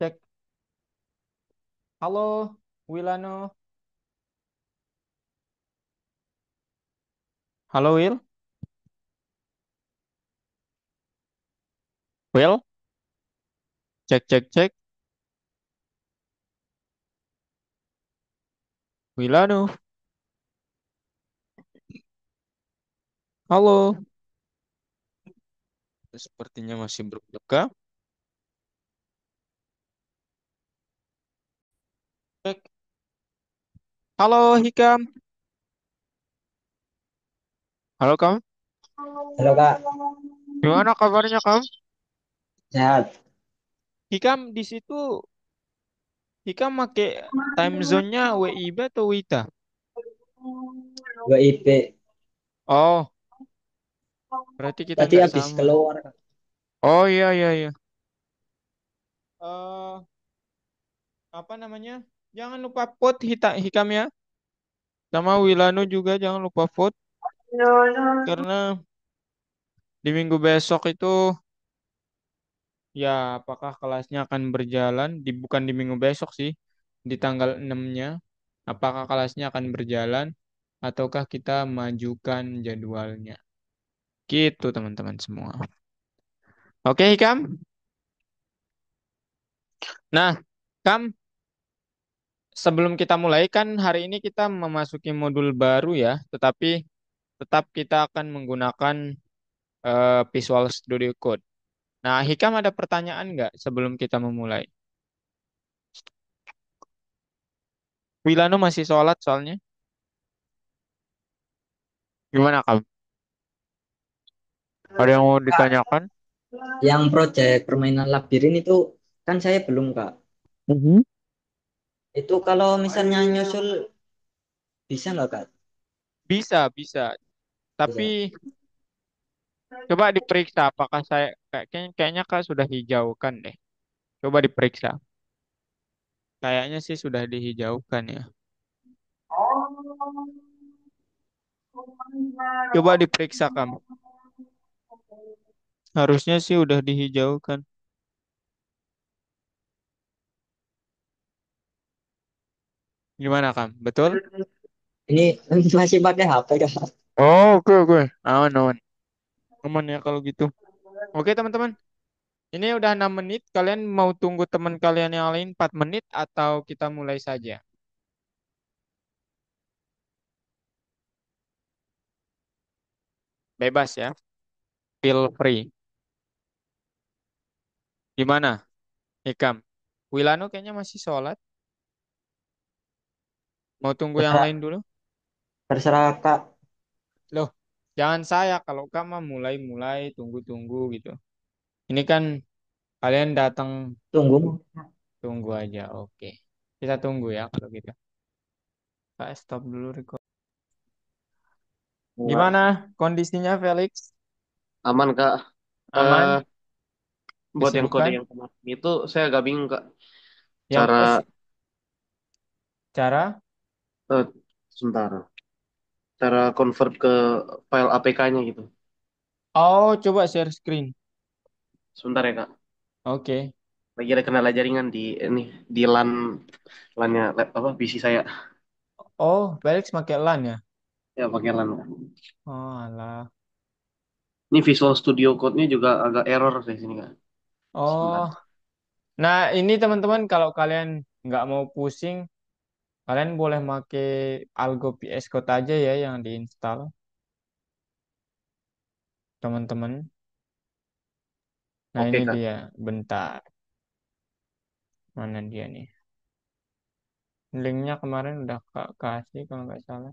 Cek. Halo, Wilano. Halo, Will. Will, cek, cek, cek. Wilano. Halo. Sepertinya masih berbuka. Cek. Halo, Hikam. Halo, Kam. Halo Kak, Gimana kabarnya, Kam? sehat. Hikam di situ, Hikam make time zone-nya WIB atau WITA? WIB. Oh, berarti kita Tadi nggak habis sama. keluar Kak. Oh, iya, iya, iya. Eh, apa namanya? Jangan lupa vote Hikam ya. Sama Wilano juga jangan lupa vote. Karena di minggu besok itu ya, apakah kelasnya akan berjalan bukan di minggu besok sih, di tanggal 6-nya. Apakah kelasnya akan berjalan ataukah kita majukan jadwalnya? Gitu teman-teman semua. Oke, Kam. Nah, Kam, sebelum kita mulai kan hari ini kita memasuki modul baru ya, tetapi tetap kita akan menggunakan Visual Studio Code. Nah, Hikam ada pertanyaan nggak sebelum kita memulai? Wilano masih sholat soalnya. Gimana, Kam? Ada yang mau Kak, ditanyakan? yang proyek permainan labirin itu kan saya belum Kak. Mhm. Itu kalau misalnya nyusul bisa nggak Kak? Bisa, bisa. Bisa. Tapi coba diperiksa apakah kayaknya Kak sudah hijaukan deh. Coba diperiksa. Kayaknya sih sudah dihijaukan ya. Coba diperiksa Kam. Harusnya sih udah dihijaukan. Gimana Kam? Betul? Ini masih pakai HP Kak. Oh, oke oke. Aman aman. Aman ya kalau gitu. Oke teman-teman. Ini udah 6 menit. Kalian mau tunggu teman kalian yang lain 4 menit atau kita mulai saja? Bebas ya. Feel free. Gimana? Hikam. Wilano kayaknya masih sholat. Mau tunggu yang Terserah, lain dulu? terserah Kak. Loh, jangan saya. Kalau kamu mulai-mulai, tunggu-tunggu gitu. Ini kan kalian datang, Tunggu. tunggu aja. Oke. Kita tunggu ya kalau gitu. Saya stop dulu record. Enggak. Gimana kondisinya Felix? Aman Kak. Aman? Eh, buat yang kode Kesibukan? yang kemarin itu saya agak bingung Kak. Yang Cara cara? eh, sebentar. Cara convert ke file APK-nya gitu. Oh, coba share screen. Sebentar ya Kak. Oke. Lagi ada kendala jaringan di ini di LAN-nya apa PC saya. Oh, Felix pakai LAN ya? Ya pakai LAN. Oh, alah. Ini Visual Studio Code-nya juga agak error di sini Kak. Oh, Sebentar. nah ini teman-teman kalau kalian nggak mau pusing, kalian boleh pakai Algo PS Code aja ya yang diinstal, teman-teman. Nah ini Oke Kak. dia, bentar. Mana dia nih? Linknya kemarin udah kasih kalau nggak salah.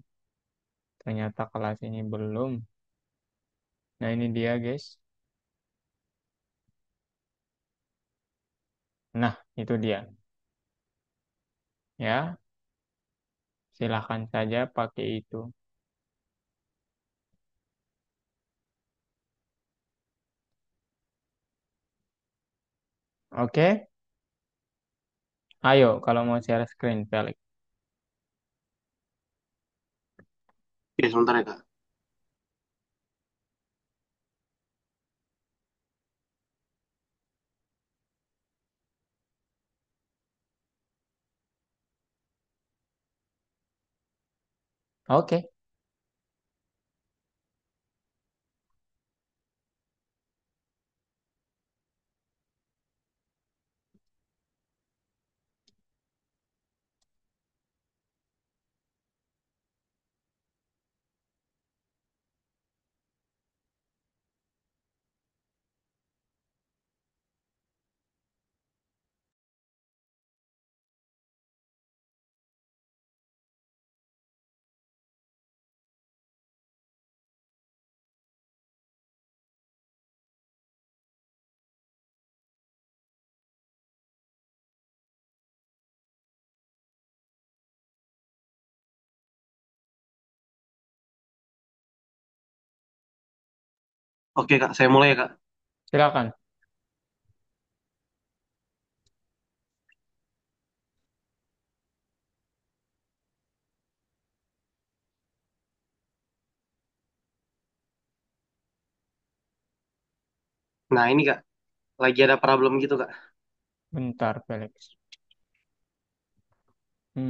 Ternyata kelas ini belum. Nah ini dia guys. Nah itu dia. Ya, silahkan saja pakai itu. Oke? Ayo kalau mau share screen, Felix. Oke, sebentar ya Kak. Oke, Oke Kak, saya mulai ya Kak. silakan. Nah ini Kak, lagi ada problem gitu Kak. Bentar, Felix.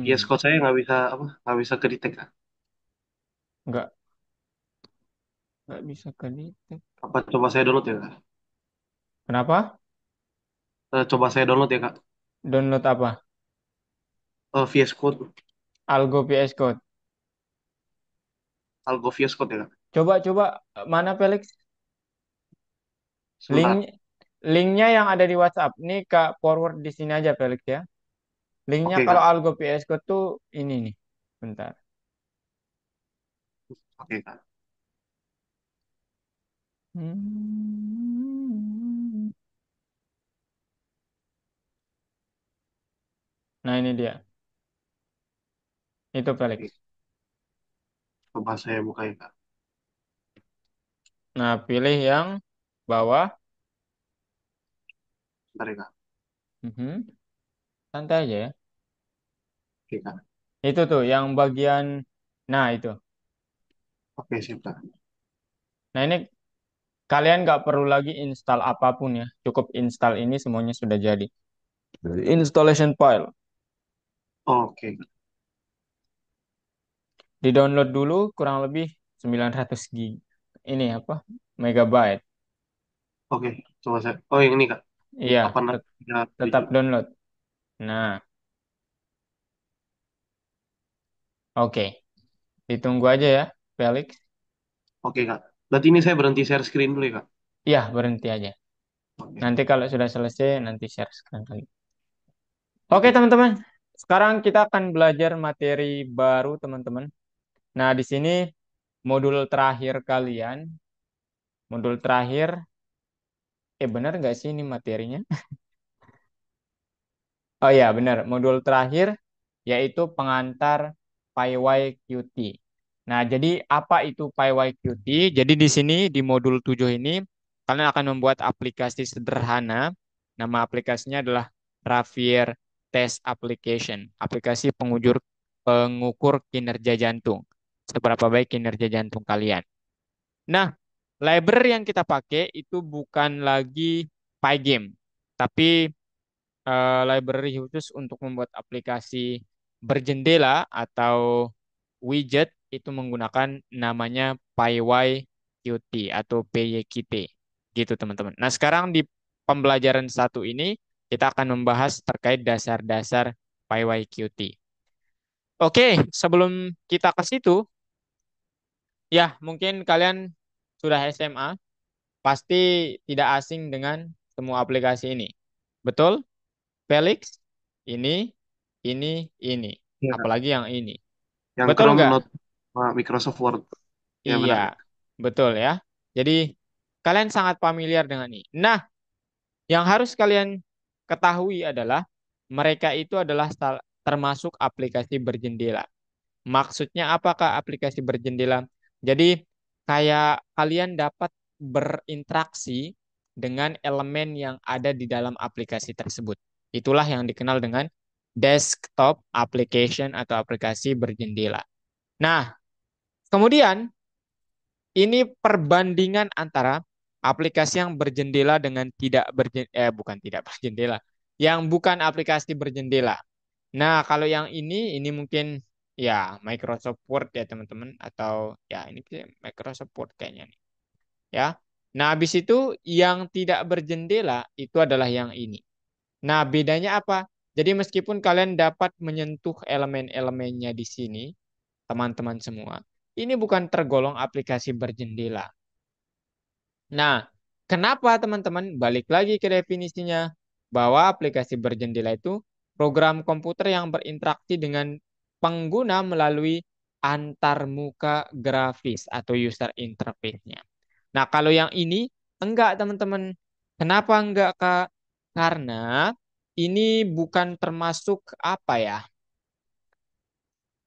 VS Hmm, Code saya nggak bisa apa, nggak bisa ke detect Kak. nggak, nggak bisa ke detect. Apa coba saya download ya Kak? Kenapa? Coba saya download ya Kak. Download apa? VS Code, Algo PS Code. Algo VS Code ya Kak. Coba-coba mana Felix? Link Sebentar. linknya yang ada di WhatsApp. Ini Kak forward di sini aja Felix ya. Linknya Oke kalau Kak, Algo PS Code tuh ini nih. Bentar. oke Kak. Hmm. Nah ini dia. Itu Felix. Oke, coba saya buka ya Kak. Nah pilih yang bawah. Bentar ya Kak. Mhm. Santai aja ya. Oke Kak. Itu tuh yang bagian. Nah itu. Oke siap Kak. Nah ini kalian nggak perlu lagi install apapun ya. Cukup install ini semuanya sudah jadi. Installation file. Oke Kak. Di-download dulu kurang lebih 900 gig. Ini apa? Megabyte. Oke, coba saya. Oh yang ini Kak. Iya, 837. tetap download. Nah, oke. Ditunggu aja ya, Felix. Oke Kak. Berarti ini saya berhenti share screen dulu ya Kak. Iya, berhenti aja. Oke. Nanti kalau sudah selesai, nanti share screen lagi. Oke, Oke Kak. teman-teman. Sekarang kita akan belajar materi baru, teman-teman. Nah, di sini modul terakhir kalian. Modul terakhir, benar nggak sih ini materinya? Oh ya, benar. Modul terakhir yaitu pengantar PyYQt. Nah, jadi apa itu PyYQt? Jadi di sini di modul 7 ini kalian akan membuat aplikasi sederhana. Nama aplikasinya adalah Ravier Test Application, aplikasi pengukur kinerja jantung. Seberapa baik kinerja jantung kalian. Nah, library yang kita pakai itu bukan lagi Pygame, tapi library khusus untuk membuat aplikasi berjendela atau widget itu menggunakan namanya PyYQt atau PYQt gitu teman-teman. Nah sekarang di pembelajaran satu ini kita akan membahas terkait dasar-dasar PyYQt. Oke, sebelum kita ke situ, ya mungkin kalian sudah SMA, pasti tidak asing dengan semua aplikasi ini. Betul? Felix, ini, ini. Iya Kak. Apalagi yang ini. Yang Betul Chrome nggak? Note Microsoft Word. Ya Iya, benar Kak. betul ya. Jadi, kalian sangat familiar dengan ini. Nah, yang harus kalian ketahui adalah mereka itu adalah termasuk aplikasi berjendela. Maksudnya apakah aplikasi berjendela? Jadi, kayak kalian dapat berinteraksi dengan elemen yang ada di dalam aplikasi tersebut. Itulah yang dikenal dengan desktop application atau aplikasi berjendela. Nah, kemudian ini perbandingan antara aplikasi yang berjendela dengan tidak bukan tidak berjendela, yang bukan aplikasi berjendela. Nah, kalau yang ini mungkin ya Microsoft Word ya teman-teman, atau ya ini sih Microsoft Word kayaknya nih ya. Nah, habis itu yang tidak berjendela itu adalah yang ini. Nah, bedanya apa? Jadi meskipun kalian dapat menyentuh elemen-elemennya di sini, teman-teman semua, ini bukan tergolong aplikasi berjendela. Nah, kenapa teman-teman? Balik lagi ke definisinya, bahwa aplikasi berjendela itu program komputer yang berinteraksi dengan pengguna melalui antarmuka grafis atau user interface-nya. Nah, kalau yang ini enggak, teman-teman. Kenapa enggak, Kak? Karena ini bukan termasuk apa ya?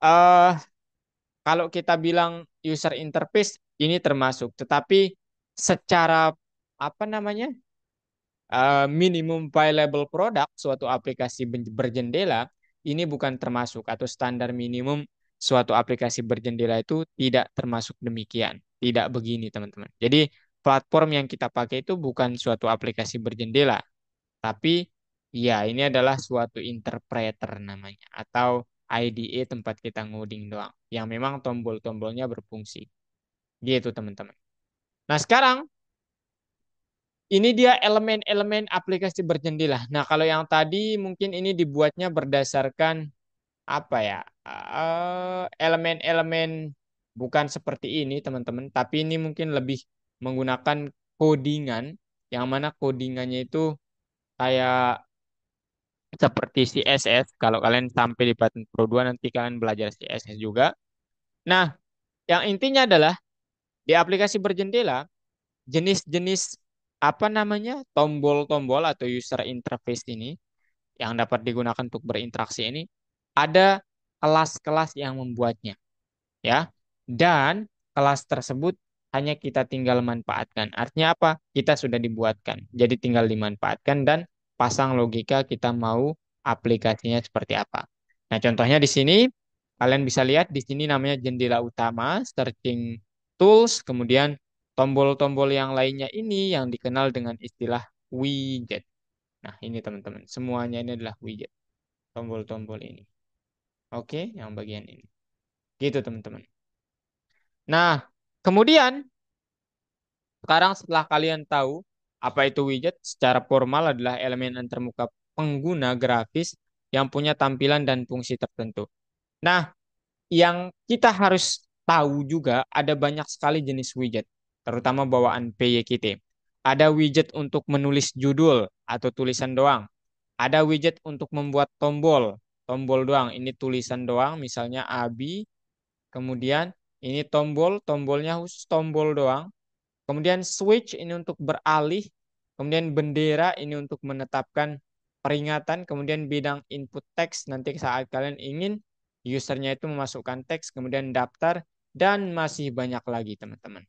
Eh, kalau kita bilang user interface ini termasuk, tetapi secara apa namanya? Minimum viable product suatu aplikasi berjendela ini bukan termasuk, atau standar minimum suatu aplikasi berjendela itu tidak termasuk demikian. Tidak begini, teman-teman. Jadi platform yang kita pakai itu bukan suatu aplikasi berjendela, tapi ya ini adalah suatu interpreter namanya, atau IDE tempat kita ngoding doang yang memang tombol-tombolnya berfungsi. Gitu, teman-teman. Nah, sekarang ini dia elemen-elemen aplikasi berjendela. Nah, kalau yang tadi mungkin ini dibuatnya berdasarkan apa ya? Elemen-elemen bukan seperti ini, teman-teman, tapi ini mungkin lebih menggunakan codingan, yang mana codingannya itu kayak seperti CSS. Kalau kalian sampai di Python Pro 2 nanti kalian belajar CSS juga. Nah, yang intinya adalah di aplikasi berjendela, jenis-jenis apa namanya tombol-tombol atau user interface ini yang dapat digunakan untuk berinteraksi ini ada kelas-kelas yang membuatnya ya, dan kelas tersebut hanya kita tinggal manfaatkan. Artinya apa? Kita sudah dibuatkan, jadi tinggal dimanfaatkan dan pasang logika kita mau aplikasinya seperti apa. Nah, contohnya di sini kalian bisa lihat di sini namanya jendela utama, searching tools, kemudian tombol-tombol yang lainnya ini yang dikenal dengan istilah widget. Nah, ini teman-teman, semuanya ini adalah widget, tombol-tombol ini. Oke, yang bagian ini. Gitu, teman-teman. Nah, kemudian sekarang setelah kalian tahu apa itu widget, secara formal adalah elemen antarmuka pengguna grafis yang punya tampilan dan fungsi tertentu. Nah, yang kita harus tahu juga ada banyak sekali jenis widget, terutama bawaan PYKT. Ada widget untuk menulis judul atau tulisan doang. Ada widget untuk membuat tombol, tombol doang. Ini tulisan doang, misalnya Abi. Kemudian ini tombol, tombolnya khusus tombol doang. Kemudian switch ini untuk beralih. Kemudian bendera ini untuk menetapkan peringatan. Kemudian bidang input teks nanti saat kalian ingin usernya itu memasukkan teks. Kemudian daftar dan masih banyak lagi, teman-teman.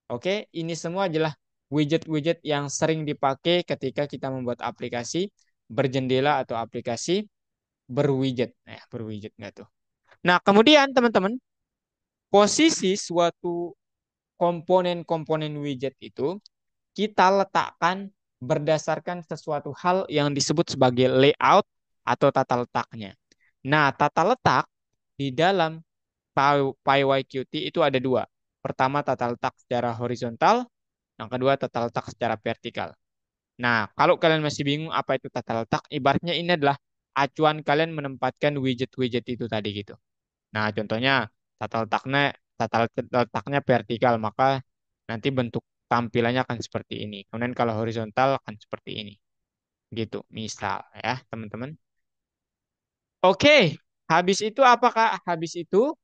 Oke, ini semua adalah widget-widget yang sering dipakai ketika kita membuat aplikasi berjendela atau aplikasi berwidget. Berwidget nggak tuh? Nah, kemudian teman-teman, posisi suatu komponen-komponen widget itu kita letakkan berdasarkan sesuatu hal yang disebut sebagai layout atau tata letaknya. Nah, tata letak di dalam PyYQt itu ada dua. Pertama, tata letak secara horizontal. Yang kedua, tata letak secara vertikal. Nah, kalau kalian masih bingung apa itu tata letak, ibaratnya ini adalah acuan kalian menempatkan widget-widget itu tadi gitu. Nah, contohnya tata letaknya tata letaknya vertikal, maka nanti bentuk tampilannya akan seperti ini. Kemudian kalau horizontal akan seperti ini. Gitu, misal ya, teman-teman. Oke, habis itu apakah habis itu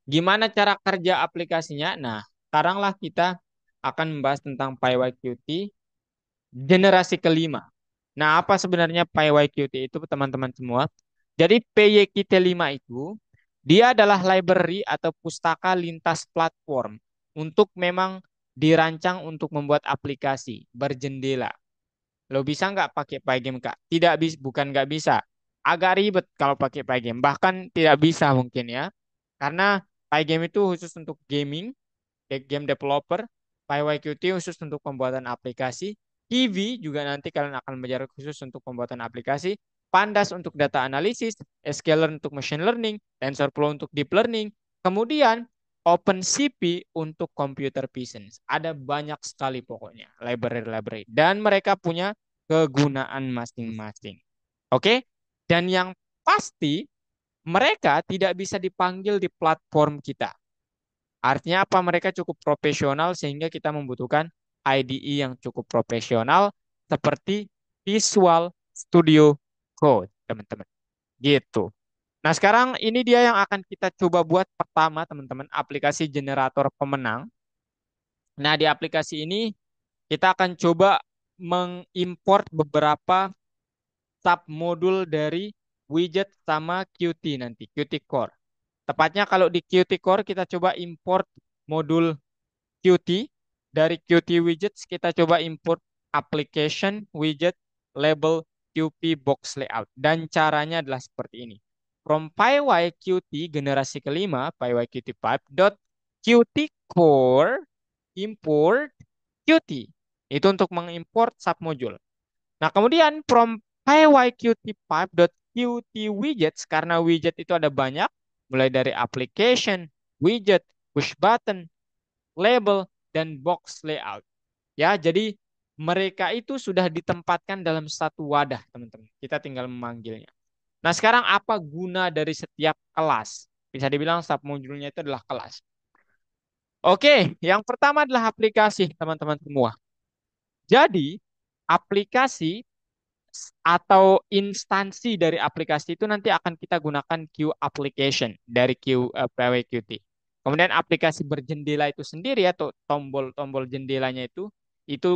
gimana cara kerja aplikasinya? Nah, sekaranglah kita akan membahas tentang PyYQt generasi kelima. Nah, apa sebenarnya PyYQt itu, teman-teman semua? Jadi PYQt 5 itu dia adalah library atau pustaka lintas platform untuk memang dirancang untuk membuat aplikasi berjendela. Lo bisa nggak pakai Pygame, Kak? Tidak bisa, bukan nggak bisa. Agak ribet kalau pakai Pygame. Bahkan tidak bisa mungkin ya. Karena Pygame itu khusus untuk gaming, game developer. PyYQt khusus untuk pembuatan aplikasi. Kiwi juga nanti kalian akan belajar khusus untuk pembuatan aplikasi. Pandas untuk data analisis, Sklearn untuk machine learning, TensorFlow untuk deep learning, kemudian OpenCV untuk computer vision. Ada banyak sekali pokoknya library-library dan mereka punya kegunaan masing-masing. Oke? Dan yang pasti mereka tidak bisa dipanggil di platform kita. Artinya apa? Mereka cukup profesional sehingga kita membutuhkan IDE yang cukup profesional seperti Visual Studio Code, teman-teman. Gitu. Nah, sekarang ini dia yang akan kita coba buat pertama, teman-teman, aplikasi generator pemenang. Nah, di aplikasi ini kita akan coba mengimport beberapa submodul dari widget sama Qt nanti, Qt Core. Tepatnya kalau di Qt Core kita coba import modul Qt. Dari Qt Widgets kita coba import application widget label Qt box layout. Dan caranya adalah seperti ini. From PyYQt generasi kelima, PyYQt5 dot Qt core import Qt. Itu untuk mengimport submodul. Nah, kemudian from PyYQt5.qt widgets, karena widget itu ada banyak, mulai dari application, widget, push button, label, dan box layout. Ya, jadi mereka itu sudah ditempatkan dalam satu wadah, teman-teman. Kita tinggal memanggilnya. Nah, sekarang apa guna dari setiap kelas? Bisa dibilang submodulnya itu adalah kelas. Oke, yang pertama adalah aplikasi, teman-teman semua. Jadi, aplikasi atau instansi dari aplikasi itu nanti akan kita gunakan Q application dari PWQT. Kemudian aplikasi berjendela itu sendiri atau tombol-tombol jendelanya itu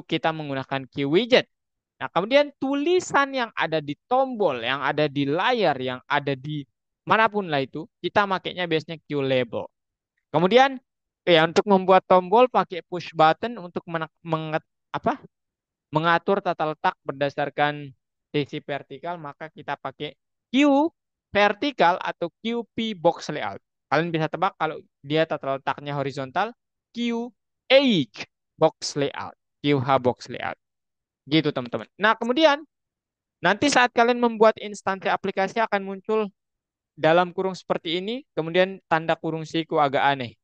kita menggunakan Q widget. Nah, kemudian tulisan yang ada di tombol, yang ada di layar, yang ada di manapun lah itu, kita makainya biasanya Q label. Kemudian ya untuk membuat tombol pakai push button untuk apa? Mengatur tata letak berdasarkan sisi vertikal, maka kita pakai Q vertikal atau QP box layout. Kalian bisa tebak kalau dia tata letaknya horizontal, QH box layout, QH box layout. Gitu teman-teman. Nah, kemudian nanti saat kalian membuat instansi aplikasi akan muncul dalam kurung seperti ini, kemudian tanda kurung siku agak aneh.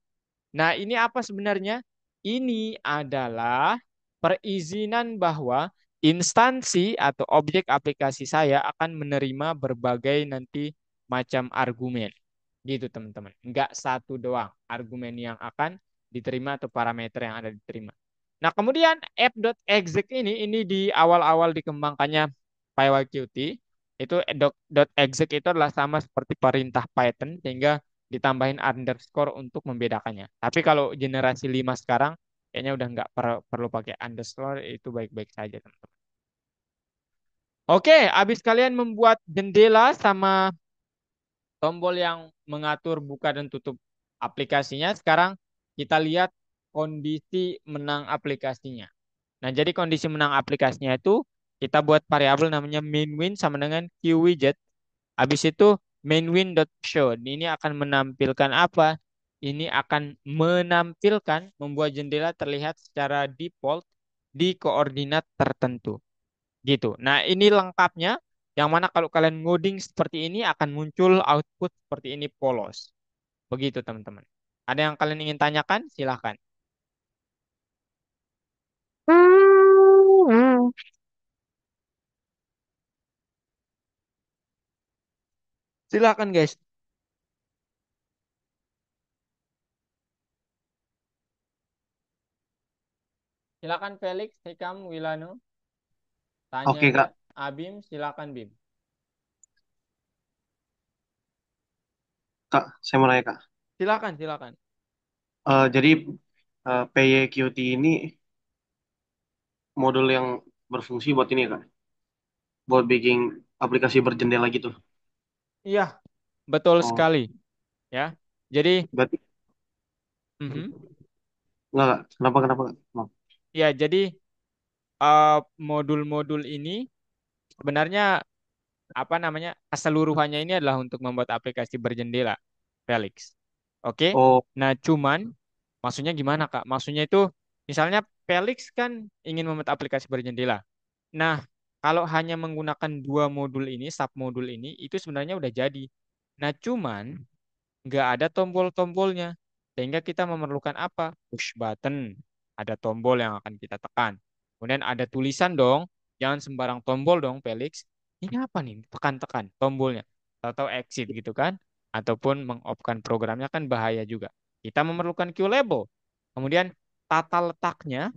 Nah, ini apa sebenarnya? Ini adalah perizinan bahwa instansi atau objek aplikasi saya akan menerima berbagai nanti macam argumen. Gitu, teman-teman. Enggak satu doang argumen yang akan diterima atau parameter yang ada diterima. Nah, kemudian app.exec ini di awal-awal dikembangkannya PyQt, itu .exec itu adalah sama seperti perintah Python sehingga ditambahin underscore untuk membedakannya. Tapi kalau generasi 5 sekarang kayaknya udah nggak perlu pakai underscore, itu baik-baik saja, teman-teman. Oke, habis kalian membuat jendela sama tombol yang mengatur buka dan tutup aplikasinya, sekarang kita lihat kondisi menang aplikasinya. Nah, jadi kondisi menang aplikasinya itu kita buat variabel namanya main_win sama dengan QWidget. Habis itu main_win.show. Ini akan menampilkan apa? Ini akan menampilkan membuat jendela terlihat secara default di koordinat tertentu. Gitu. Nah, ini lengkapnya. Yang mana kalau kalian ngoding seperti ini akan muncul output seperti ini polos. Begitu, teman-teman. Ada yang kalian ingin tanyakan? Silahkan. Silahkan, guys. Silakan Felix, Hikam, Wilano. Tanya Oke aja. Kak, Abim, silakan Bim. Kak, saya mau nanya Kak. Silakan, silakan. Jadi PYQt ini modul yang berfungsi buat ini ya Kak, buat bikin aplikasi berjendela gitu. Iya, betul Oh, sekali. Ya, jadi, berarti mhm. enggak Kak. Kenapa kenapa Kak? Maaf. Ya, jadi modul-modul ini sebenarnya apa namanya keseluruhannya ini adalah untuk membuat aplikasi berjendela, Felix. Oke. Oh, Nah, cuman maksudnya gimana, Kak? Maksudnya itu misalnya Felix kan ingin membuat aplikasi berjendela. Nah, kalau hanya menggunakan dua modul ini, submodul ini, itu sebenarnya udah jadi. Nah, cuman nggak ada tombol-tombolnya. Sehingga kita memerlukan apa? Push button. Ada tombol yang akan kita tekan. Kemudian ada tulisan dong. Jangan sembarang tombol dong, Felix. Ini apa nih? Tekan-tekan tombolnya. Atau exit gitu kan. Ataupun meng-off-kan programnya kan bahaya juga. Kita memerlukan Q label. Kemudian tata letaknya.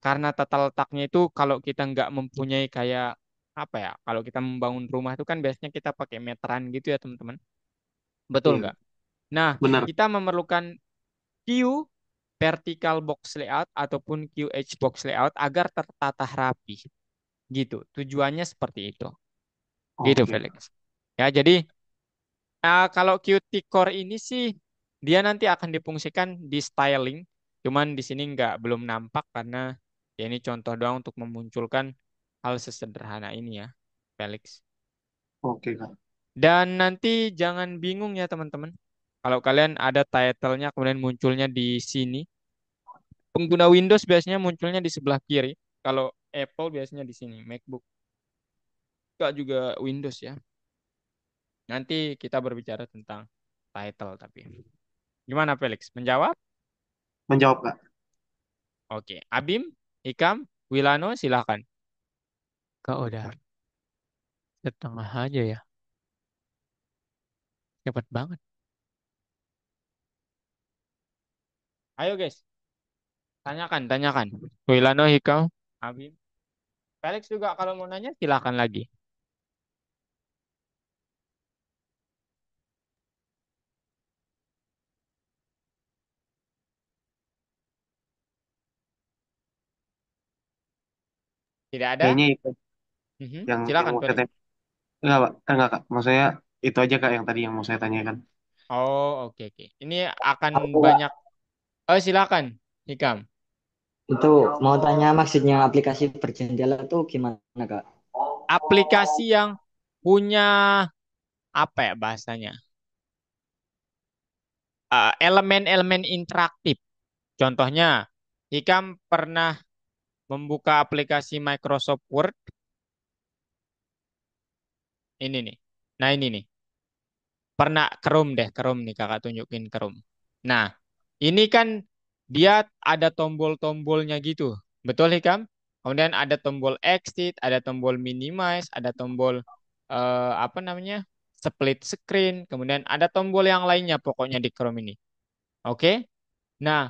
Karena tata letaknya itu kalau kita nggak mempunyai kayak apa ya? Kalau kita membangun rumah itu kan biasanya kita pakai meteran gitu ya teman-teman. Betul Iya, nggak? Nah, benar. kita memerlukan Q vertical box layout ataupun QH box layout agar tertata rapi. Gitu. Tujuannya seperti itu. Gitu, Oke. Felix. Ya, jadi kalau Qt Core ini sih dia nanti akan difungsikan di styling. Cuman di sini nggak belum nampak karena ya ini contoh doang untuk memunculkan hal sesederhana ini ya, Felix. Oke, Kak. Dan nanti jangan bingung ya teman-teman. Kalau kalian ada title-nya kemudian munculnya di sini. Pengguna Windows biasanya munculnya di sebelah kiri. Kalau Apple biasanya di sini, MacBook. Enggak juga Windows ya. Nanti kita berbicara tentang title tapi. Gimana Felix? Menjawab? Menjawab, Kak. Oke. Abim, Ikam, Wilano silakan. Kak udah setengah aja ya. Cepat banget. Ayo guys, tanyakan, tanyakan. Wilano, Ikam, Abim. Felix juga kalau mau nanya silakan lagi. Tidak ada? Kayaknya itu Mhm. yang Silakan mau saya Felix. tanya. Enggak, Pak. Enggak, Kak. Maksudnya itu aja, Kak, yang tadi yang mau saya tanyakan. Oh, oke oke. Ini akan Aku nggak banyak. Oh, silakan, Hikam. itu mau tanya maksudnya aplikasi berjendela tuh gimana Kak? Aplikasi yang punya apa ya bahasanya? Elemen-elemen interaktif. Contohnya, Hikam pernah membuka aplikasi Microsoft Word. Ini nih. Nah, ini nih. Pernah Chrome deh, Chrome nih kakak tunjukin Chrome. Nah, ini kan dia ada tombol-tombolnya gitu. Betul Hikam? Kemudian ada tombol exit, ada tombol minimize, ada tombol apa namanya? Split screen, kemudian ada tombol yang lainnya pokoknya di Chrome ini. Oke? Nah,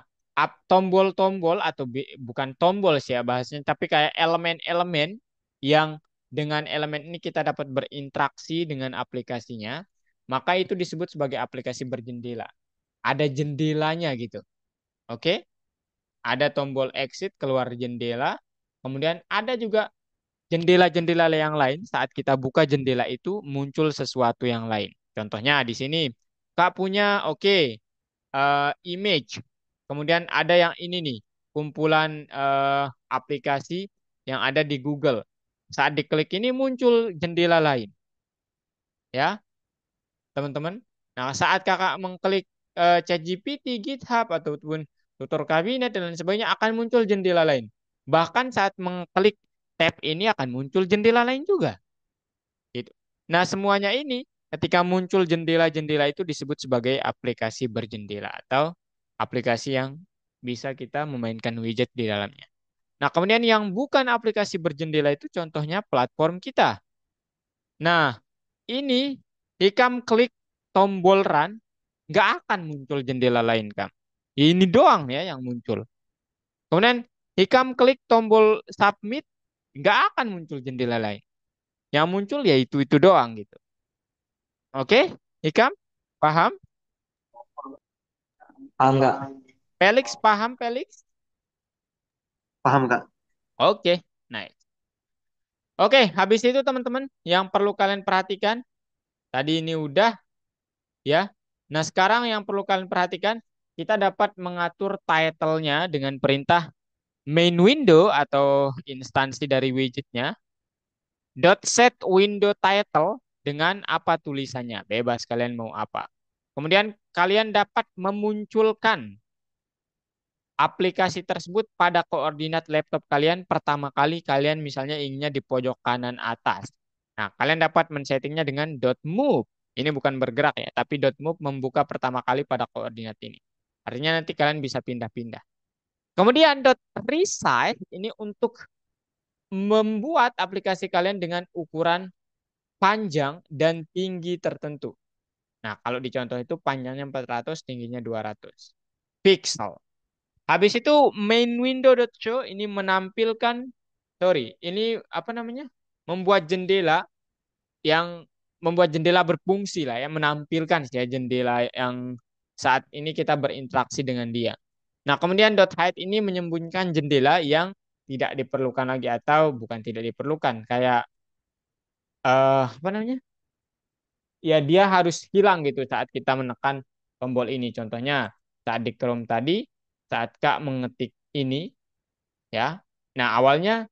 tombol-tombol atau bukan tombol sih ya bahasanya, tapi kayak elemen-elemen yang dengan elemen ini kita dapat berinteraksi dengan aplikasinya, maka itu disebut sebagai aplikasi berjendela. Ada jendelanya gitu. Oke? Ada tombol exit keluar jendela, kemudian ada juga jendela-jendela yang lain saat kita buka jendela itu muncul sesuatu yang lain. Contohnya di sini Kak punya oke image. Kemudian ada yang ini nih, kumpulan aplikasi yang ada di Google. Saat diklik ini muncul jendela lain, ya, teman-teman. Nah, saat kakak mengklik ChatGPT, GitHub, ataupun tutor kabinet dan lain sebagainya akan muncul jendela lain. Bahkan saat mengklik tab ini akan muncul jendela lain juga. Gitu. Nah, semuanya ini ketika muncul jendela-jendela itu disebut sebagai aplikasi berjendela atau aplikasi yang bisa kita memainkan widget di dalamnya. Nah, kemudian yang bukan aplikasi berjendela itu contohnya platform kita. Nah, ini Hikam klik tombol run, nggak akan muncul jendela lain, Kam. Ini doang ya yang muncul. Kemudian Hikam klik tombol submit, nggak akan muncul jendela lain. Yang muncul ya itu doang gitu. Oke, Hikam, paham? Paham nggak? Felix, paham Felix? Paham, Kak? Oke, nice. Oke, habis itu teman-teman, yang perlu kalian perhatikan, tadi ini udah ya. Nah, sekarang yang perlu kalian perhatikan, kita dapat mengatur title-nya dengan perintah main window atau instansi dari widgetnya, dot set window title dengan apa tulisannya, bebas kalian mau apa. Kemudian kalian dapat memunculkan aplikasi tersebut pada koordinat laptop kalian pertama kali kalian misalnya inginnya di pojok kanan atas. Nah, kalian dapat men-settingnya dengan .move. Ini bukan bergerak ya, tapi .move membuka pertama kali pada koordinat ini. Artinya nanti kalian bisa pindah-pindah. Kemudian .resize ini untuk membuat aplikasi kalian dengan ukuran panjang dan tinggi tertentu. Nah, kalau di contoh itu panjangnya 400, tingginya 200 pixel. Habis itu main window.show ini menampilkan, sorry, ini apa namanya? Membuat jendela yang membuat jendela berfungsi lah ya, menampilkan ya jendela yang saat ini kita berinteraksi dengan dia. Nah, kemudian .hide ini menyembunyikan jendela yang tidak diperlukan lagi atau bukan tidak diperlukan, kayak apa namanya? Ya dia harus hilang gitu saat kita menekan tombol ini. Contohnya saat di Chrome tadi, saat Kak mengetik ini, ya. Nah, awalnya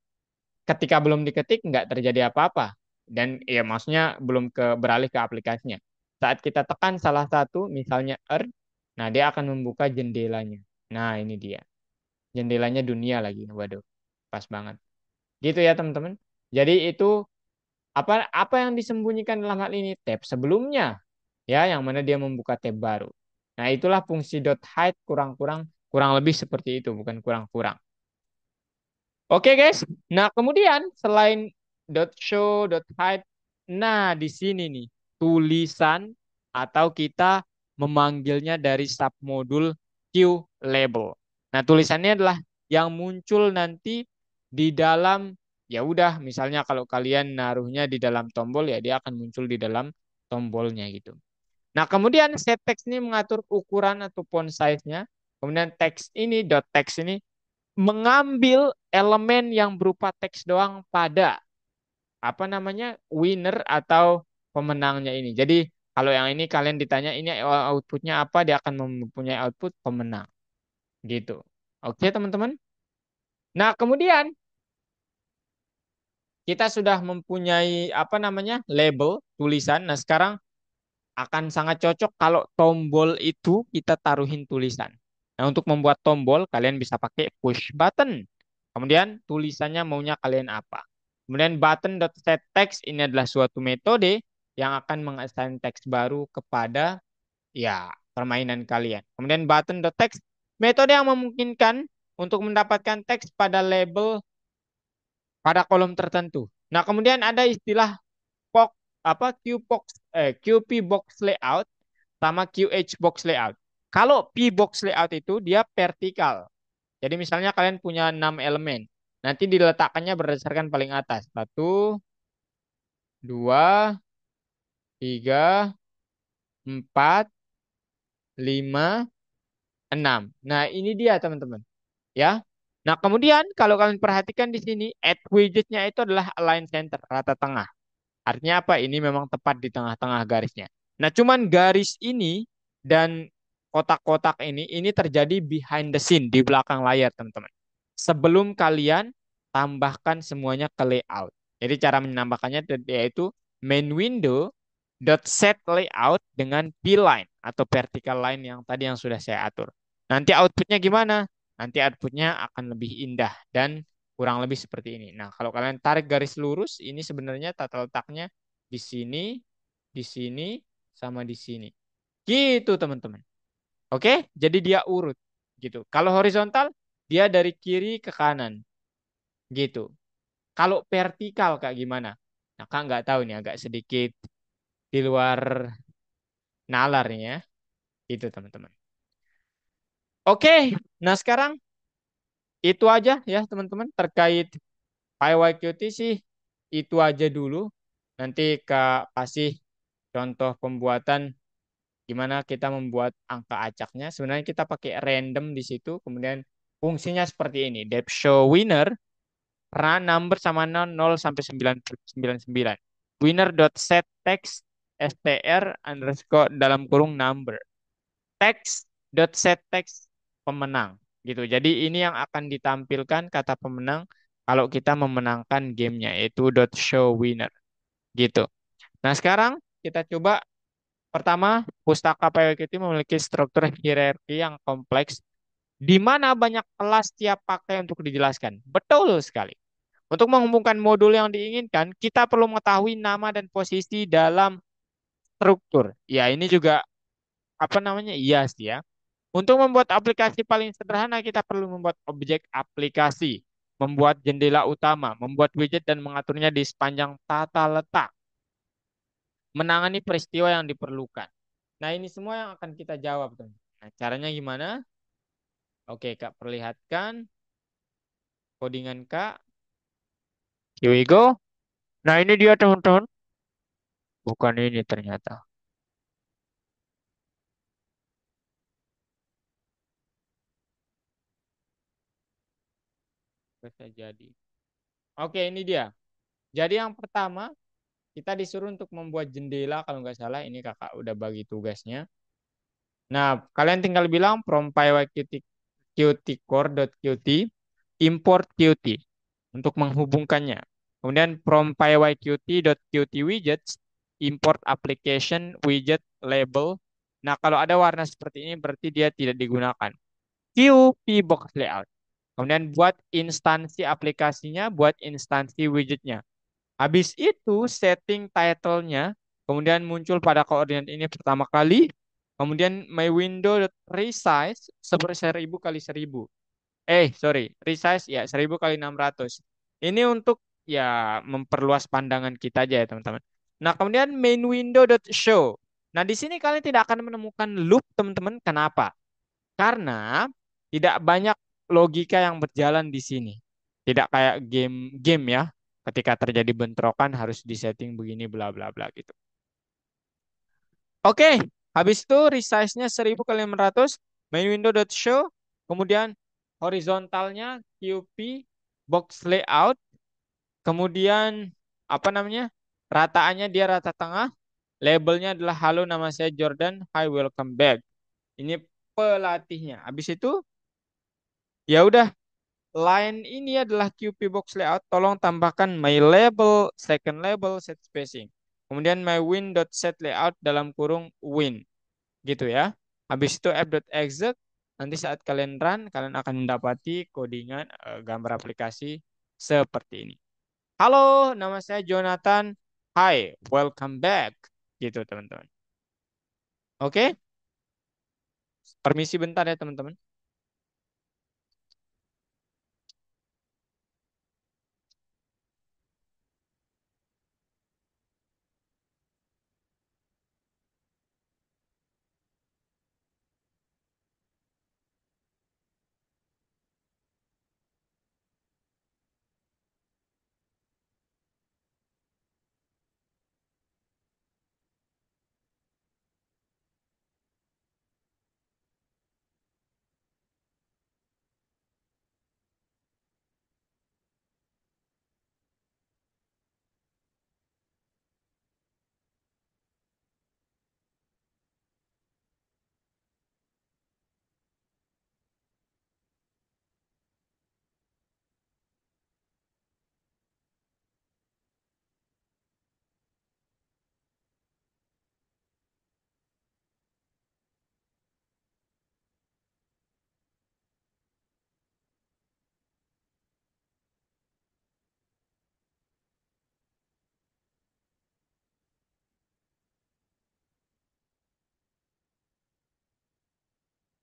ketika belum diketik nggak terjadi apa-apa. Dan ya maksudnya belum beralih ke aplikasinya. Saat kita tekan salah satu, misalnya Earth, nah dia akan membuka jendelanya. Nah, ini dia. Jendelanya dunia lagi. Waduh, pas banget. Gitu ya, teman-teman. Jadi itu apa yang disembunyikan dalam hal ini? Tab sebelumnya, ya, yang mana dia membuka tab baru. Nah, itulah fungsi .hide kurang lebih seperti itu, bukan kurang-kurang. Oke, guys. Nah, kemudian selain .show, .hide, nah di sini nih tulisan atau kita memanggilnya dari submodul QLabel. Nah, tulisannya adalah yang muncul nanti di dalam, ya udah, misalnya kalau kalian naruhnya di dalam tombol ya dia akan muncul di dalam tombolnya gitu. Nah, kemudian set text ini mengatur ukuran atau font size-nya. Kemudian teks ini, text ini mengambil elemen yang berupa teks doang pada apa namanya winner atau pemenangnya ini. Jadi kalau yang ini kalian ditanya ini outputnya apa, dia akan mempunyai output pemenang gitu. Oke teman-teman. Nah kemudian kita sudah mempunyai apa namanya label tulisan. Nah sekarang akan sangat cocok kalau tombol itu kita taruhin tulisan. Nah, untuk membuat tombol, kalian bisa pakai push button. Kemudian tulisannya maunya kalian apa. Kemudian button.setText ini adalah suatu metode yang akan mengassign teks baru kepada ya permainan kalian. Kemudian button.text metode yang memungkinkan untuk mendapatkan teks pada label pada kolom tertentu. Nah, kemudian ada istilah box apa QP box layout sama QH box layout. Kalau P box layout itu dia vertikal. Jadi misalnya kalian punya 6 elemen. Nanti diletakkannya berdasarkan paling atas. Satu, dua, tiga, empat, lima, enam. Nah ini dia teman-teman. Ya. Nah kemudian kalau kalian perhatikan di sini, add widgetnya itu adalah align center, rata tengah. Artinya apa? Ini memang tepat di tengah-tengah garisnya. Nah, cuman garis ini dan kotak-kotak ini terjadi behind the scene, di belakang layar, teman-teman. Sebelum kalian tambahkan semuanya ke layout. Jadi cara menambahkannya yaitu main window dot set layout dengan p-line atau vertical line yang tadi yang sudah saya atur. Nanti outputnya gimana? Nanti outputnya akan lebih indah dan kurang lebih seperti ini. Nah, kalau kalian tarik garis lurus, ini sebenarnya tata letaknya di sini, sama di sini. Gitu, teman-teman. Oke, jadi dia urut. Gitu. Kalau horizontal, dia dari kiri ke kanan. Gitu. Kalau vertikal, Kak, gimana? Nah, Kak nggak tahu nih, agak sedikit di luar nalarnya. Itu, teman-teman. Oke, nah sekarang itu aja ya, teman-teman. Terkait PyYQt sih itu aja dulu. Nanti Kak kasih contoh pembuatan gimana kita membuat angka acaknya. Sebenarnya kita pakai random di situ. Kemudian fungsinya seperti ini. Depth show winner, run number sama 0 sampai 999. Winner dot set text str underscore dalam kurung number. Text dot set text pemenang gitu. Jadi ini yang akan ditampilkan kata pemenang kalau kita memenangkan gamenya yaitu dot show winner gitu. Nah sekarang kita coba pertama pustaka PWQT memiliki struktur hierarki yang kompleks Di mana banyak kelas tiap pakai untuk dijelaskan. Betul sekali. Untuk menghubungkan modul yang diinginkan, kita perlu mengetahui nama dan posisi dalam struktur. Ya, ini juga apa namanya? Iya sih ya. Untuk membuat aplikasi paling sederhana, kita perlu membuat objek aplikasi, membuat jendela utama, membuat widget dan mengaturnya di sepanjang tata letak, menangani peristiwa yang diperlukan. Nah, ini semua yang akan kita jawab, teman. Nah, caranya gimana? Oke, Kak, perlihatkan codingan Kak. Here we go. Nah, ini dia, teman-teman. Bukan ini ternyata. Bisa jadi. Oke, ini dia. Jadi yang pertama, kita disuruh untuk membuat jendela kalau nggak salah. Ini kakak udah bagi tugasnya. Nah, kalian tinggal bilang from pyqt.qt import qt untuk menghubungkannya. Kemudian from pyqt.qt widgets import application widget label. Nah, kalau ada warna seperti ini berarti dia tidak digunakan. Qp box layout. Kemudian buat instansi aplikasinya, buat instansi widgetnya. Habis itu setting title-nya, kemudian muncul pada koordinat ini pertama kali, kemudian my window resize 1000 kali 1000. Sorry, resize ya 1000 kali 600. Ini untuk ya memperluas pandangan kita aja ya teman-teman. Nah, kemudian main window show. Nah, di sini kalian tidak akan menemukan loop teman-teman. Kenapa? Karena tidak banyak logika yang berjalan di sini. Tidak kayak game-game ya. Ketika terjadi bentrokan harus disetting begini bla bla bla gitu. Oke, habis itu resize-nya 1000 kali 600 main window.show, kemudian horizontalnya QP box layout, kemudian apa namanya? Rataannya dia rata tengah, labelnya adalah halo nama saya Jordan, hi welcome back. Ini pelatihnya. Habis itu ya udah. Line ini adalah QP box layout. Tolong tambahkan my label, second label, set spacing. Kemudian my win.set layout dalam kurung win. Gitu ya. Habis itu app.exec. Nanti saat kalian run, kalian akan mendapati codingan gambar aplikasi seperti ini. Halo, nama saya Jonathan. Hi, welcome back. Gitu teman-teman. Oke, permisi bentar ya teman-teman.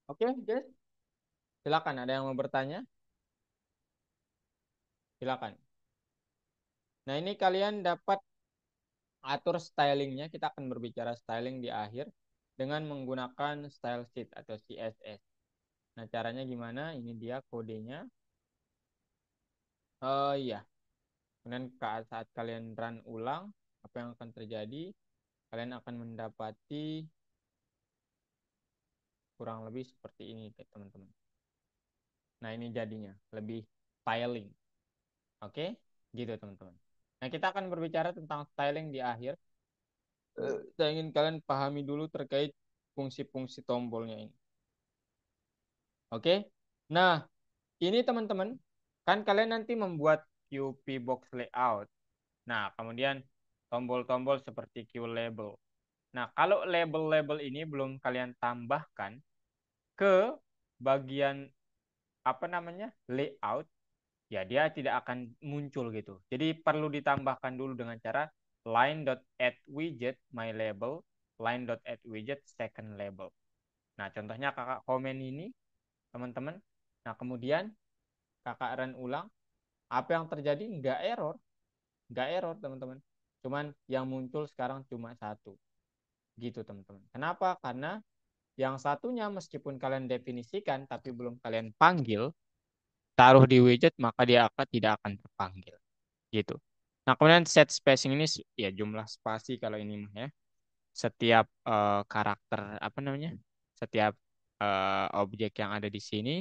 Oke, guys. Silakan ada yang mau bertanya? Silakan. Nah, ini kalian dapat atur stylingnya. Kita akan berbicara styling di akhir dengan menggunakan style sheet atau CSS. Nah, caranya gimana? Ini dia kodenya. Oh iya. Kemudian saat kalian run ulang, apa yang akan terjadi? Kalian akan mendapati kurang lebih seperti ini, teman-teman. Nah, ini jadinya lebih styling. Oke? Gitu, teman-teman. Nah, kita akan berbicara tentang styling di akhir. Saya ingin kalian pahami dulu terkait fungsi-fungsi tombolnya ini. Oke? Nah, ini teman-teman, kan kalian nanti membuat QP box layout. Nah, kemudian tombol-tombol seperti Q label. Nah, kalau label-label ini belum kalian tambahkan ke bagian apa namanya layout, ya dia tidak akan muncul gitu. Jadi perlu ditambahkan dulu dengan cara line.add_widget my label, line.add_widget second label. Nah, contohnya kakak komen ini, teman-teman. Nah, kemudian kakak run ulang. Apa yang terjadi? Nggak error, teman-teman. Cuman yang muncul sekarang cuma satu. Gitu, teman-teman. Kenapa? Karena yang satunya meskipun kalian definisikan tapi belum kalian panggil, taruh di widget, maka dia tidak akan terpanggil. Gitu. Nah, kemudian set spacing ini ya jumlah spasi kalau ini mah ya. Setiap karakter apa namanya? Setiap objek yang ada di sini.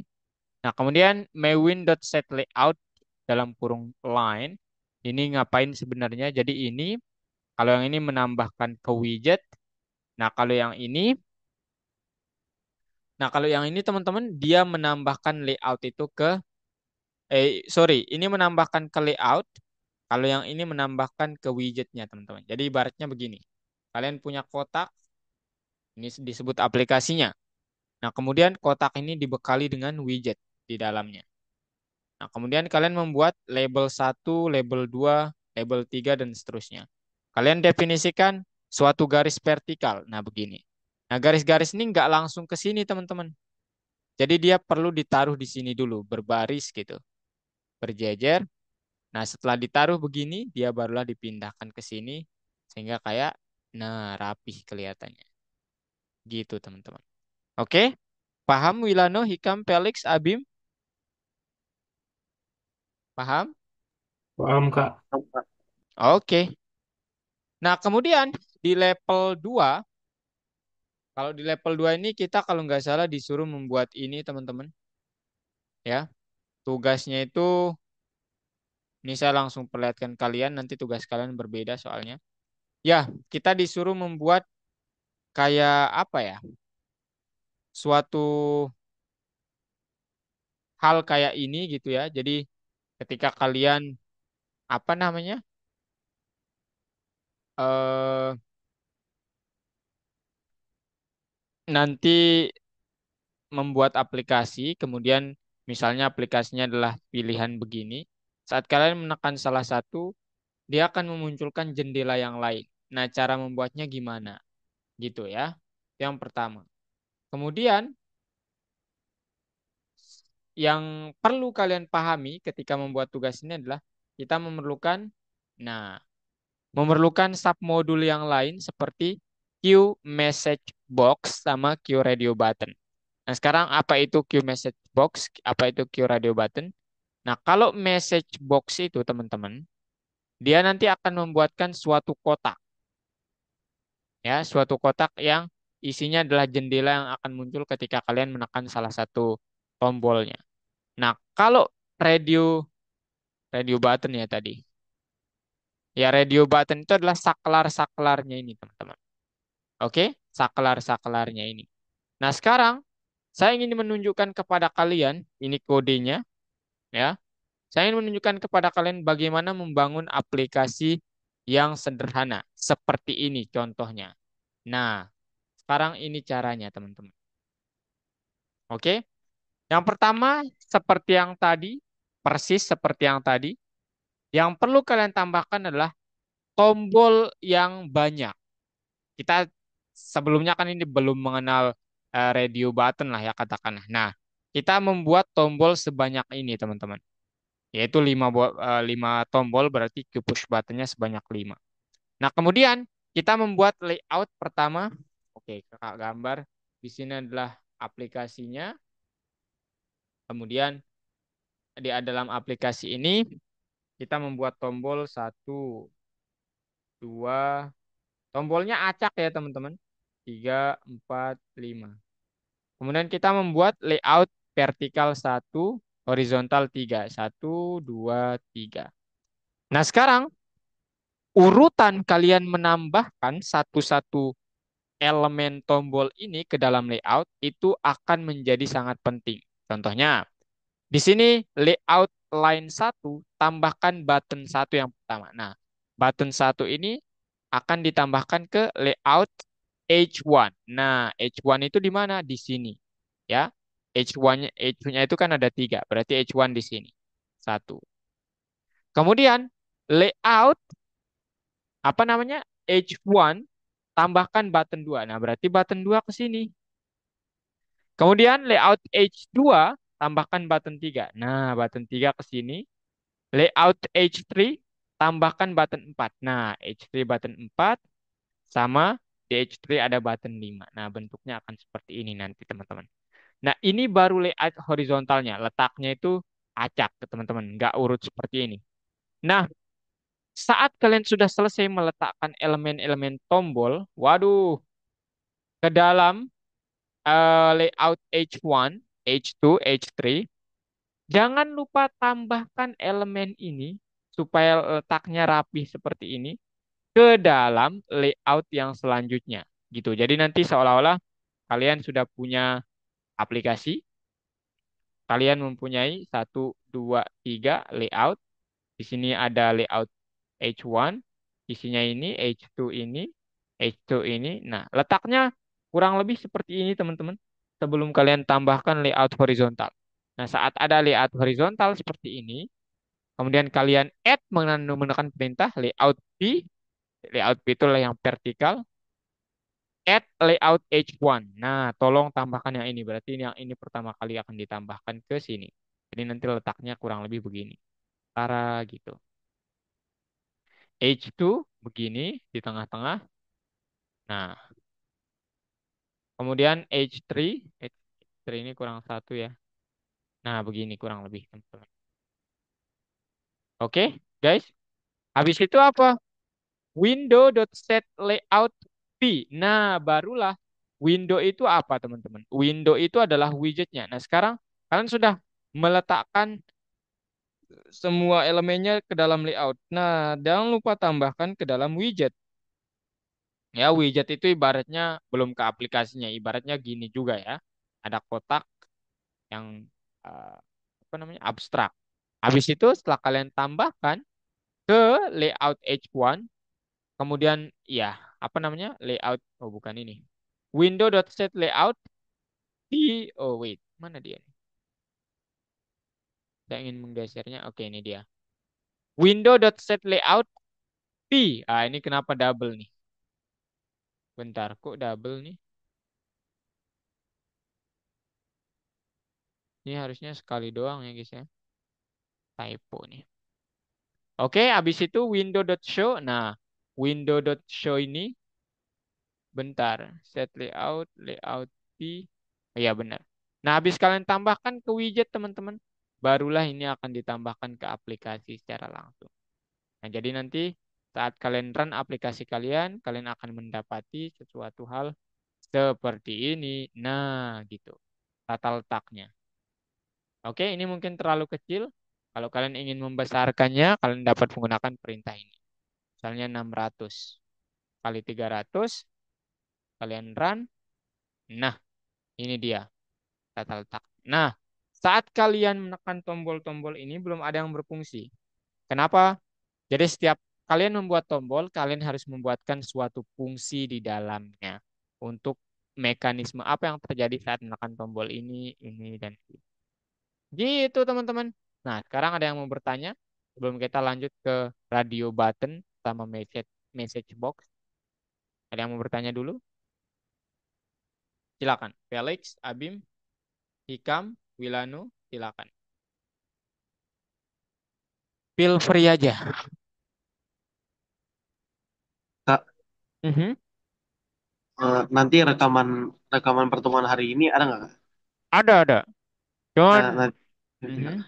Nah, kemudian main.setLayout dalam kurung line ini ngapain sebenarnya? Jadi ini kalau yang ini menambahkan ke widget. Nah, kalau yang ini teman-teman dia menambahkan layout itu ke sorry, ini menambahkan ke layout. Kalau yang ini menambahkan ke widgetnya, teman-teman. Jadi ibaratnya begini. Kalian punya kotak, ini disebut aplikasinya. Nah, kemudian kotak ini dibekali dengan widget di dalamnya. Nah, kemudian kalian membuat label 1, label 2, label 3, dan seterusnya. Kalian definisikan suatu garis vertikal. Nah, begini. Nah, garis-garis ini nggak langsung ke sini, teman-teman. Jadi dia perlu ditaruh di sini dulu, berbaris gitu, berjejer. Nah, setelah ditaruh begini, dia barulah dipindahkan ke sini, sehingga kayak, nah, rapih kelihatannya. Gitu, teman-teman. Oke? Paham, Wilano, Hikam, Felix, Abim? Paham? Paham, Kak. Oke. Nah, kemudian di level 2, kalau di level 2 ini kita kalau nggak salah disuruh membuat ini, teman-teman. Ya, tugasnya itu, ini saya langsung perlihatkan kalian, nanti tugas kalian berbeda soalnya. Ya, kita disuruh membuat kayak apa ya, suatu hal kayak ini gitu ya. Jadi ketika kalian, apa namanya, eh nanti membuat aplikasi, kemudian misalnya aplikasinya adalah pilihan begini. Saat kalian menekan salah satu, dia akan memunculkan jendela yang lain. Nah, cara membuatnya gimana? Gitu ya. Yang pertama. Kemudian, yang perlu kalian pahami ketika membuat tugas ini adalah kita memerlukan submodul yang lain seperti queue message box sama queue radio button. Nah, sekarang apa itu queue message box? Apa itu queue radio button? Nah, kalau message box itu teman-teman, dia nanti akan membuatkan suatu kotak. Ya, suatu kotak yang isinya adalah jendela yang akan muncul ketika kalian menekan salah satu tombolnya. Nah, kalau radio radio button ya tadi. Ya, radio button itu adalah saklar-saklarnya ini, teman-teman. Oke, saklar-saklarnya ini. Nah, sekarang saya ingin menunjukkan kepada kalian, ini kodenya, ya. Saya ingin menunjukkan kepada kalian bagaimana membangun aplikasi yang sederhana. Seperti ini contohnya. Nah, sekarang ini caranya, teman-teman. Oke, yang pertama, seperti yang tadi, persis seperti yang tadi, yang perlu kalian tambahkan adalah tombol yang banyak. Kita sebelumnya kan ini belum mengenal radio button lah ya katakanlah. Nah, kita membuat tombol sebanyak ini, teman-teman. Yaitu 5 tombol, berarti push buttonnya sebanyak 5. Nah, kemudian kita membuat layout pertama. Oke, kakak gambar. Di sini adalah aplikasinya. Kemudian di dalam aplikasi ini kita membuat tombol 1, 2, tombolnya acak ya teman-teman. 3, 4, 5. Kemudian kita membuat layout vertikal 1, horizontal 3. 1, 2, 3. Nah, sekarang urutan kalian menambahkan satu-satu elemen tombol ini ke dalam layout itu akan menjadi sangat penting. Contohnya, di sini layout line 1 tambahkan button 1 yang pertama. Nah, button 1 ini akan ditambahkan ke layout H1. Nah, H1 itu di mana? Di sini. Ya. H2-nya itu kan ada 3, berarti H1 di sini. Satu. Kemudian layout apa namanya? H1 tambahkan button 2. Nah, berarti button 2 ke sini. Kemudian layout H2 tambahkan button 3. Nah, button 3 ke sini. Layout H3 tambahkan button 4. Nah, H3 button 4 sama di H3 ada button 5. Nah, bentuknya akan seperti ini nanti teman-teman. Nah, ini baru layout horizontalnya. Letaknya itu acak teman-teman, nggak urut seperti ini. Nah, saat kalian sudah selesai meletakkan elemen-elemen tombol, waduh, ke dalam layout H1, H2, H3, jangan lupa tambahkan elemen ini supaya letaknya rapi seperti ini ke dalam layout yang selanjutnya. Gitu. Jadi nanti seolah-olah kalian sudah punya aplikasi, kalian mempunyai satu, dua, tiga layout. Di sini ada layout H1, isinya ini, H2 ini, H2 ini. Nah, letaknya kurang lebih seperti ini, teman-teman. Sebelum kalian tambahkan layout horizontal. Nah, saat ada layout horizontal seperti ini, kemudian kalian add menggunakan perintah layout P. Layout P itulah yang vertikal. Add layout H1. Nah, tolong tambahkan yang ini. Berarti ini yang ini pertama kali akan ditambahkan ke sini. Jadi nanti letaknya kurang lebih begini. Tara gitu. H2 begini di tengah-tengah. Nah, kemudian H3. H3 ini kurang satu ya. Nah, begini kurang lebih, teman-teman. Oke, guys. Habis itu apa? Window.setLayout P. Nah, barulah window itu apa, teman-teman? Window itu adalah widgetnya. Nah, sekarang kalian sudah meletakkan semua elemennya ke dalam layout. Nah, jangan lupa tambahkan ke dalam widget. Ya, widget itu ibaratnya belum ke aplikasinya, ibaratnya gini juga ya. Ada kotak yang eh, apa namanya? Abstrak. Habis itu setelah kalian tambahkan ke layout H1, kemudian ya, apa namanya? Layout oh bukan ini. Window.setLayout di oh wait, mana dia nih? Saya ingin menggesernya. Oke, ini dia. Window.setLayout P. Ah, ini kenapa double nih? Bentar, kok double nih? Ini harusnya sekali doang ya guys ya. Typo nih. Oke, habis itu window.show. Nah, window.show ini bentar. Set layout, layout P. Oh, iya benar. Nah, habis kalian tambahkan ke widget teman-teman, barulah ini akan ditambahkan ke aplikasi secara langsung. Nah, jadi nanti saat kalian run aplikasi kalian, kalian akan mendapati sesuatu hal seperti ini. Nah, gitu. Tata letaknya. Oke, ini mungkin terlalu kecil. Kalau kalian ingin membesarkannya, kalian dapat menggunakan perintah ini. Misalnya 600 kali 300, kalian run. Nah, ini dia tata letak. Nah, saat kalian menekan tombol-tombol ini belum ada yang berfungsi. Kenapa? Jadi setiap kalian membuat tombol, kalian harus membuatkan suatu fungsi di dalamnya untuk mekanisme apa yang terjadi saat menekan tombol ini, dan ini. Gitu, teman-teman. Nah, sekarang ada yang mau bertanya sebelum kita lanjut ke radio button sama message box. Ada yang mau bertanya dulu? Silakan. Felix, Abim, Hikam, Wilanu, silakan. Feel free aja. Kak, Mhm. nanti rekaman rekaman pertemuan hari ini ada nggak, Kak? Ada. Cuman, Nanti, mhm.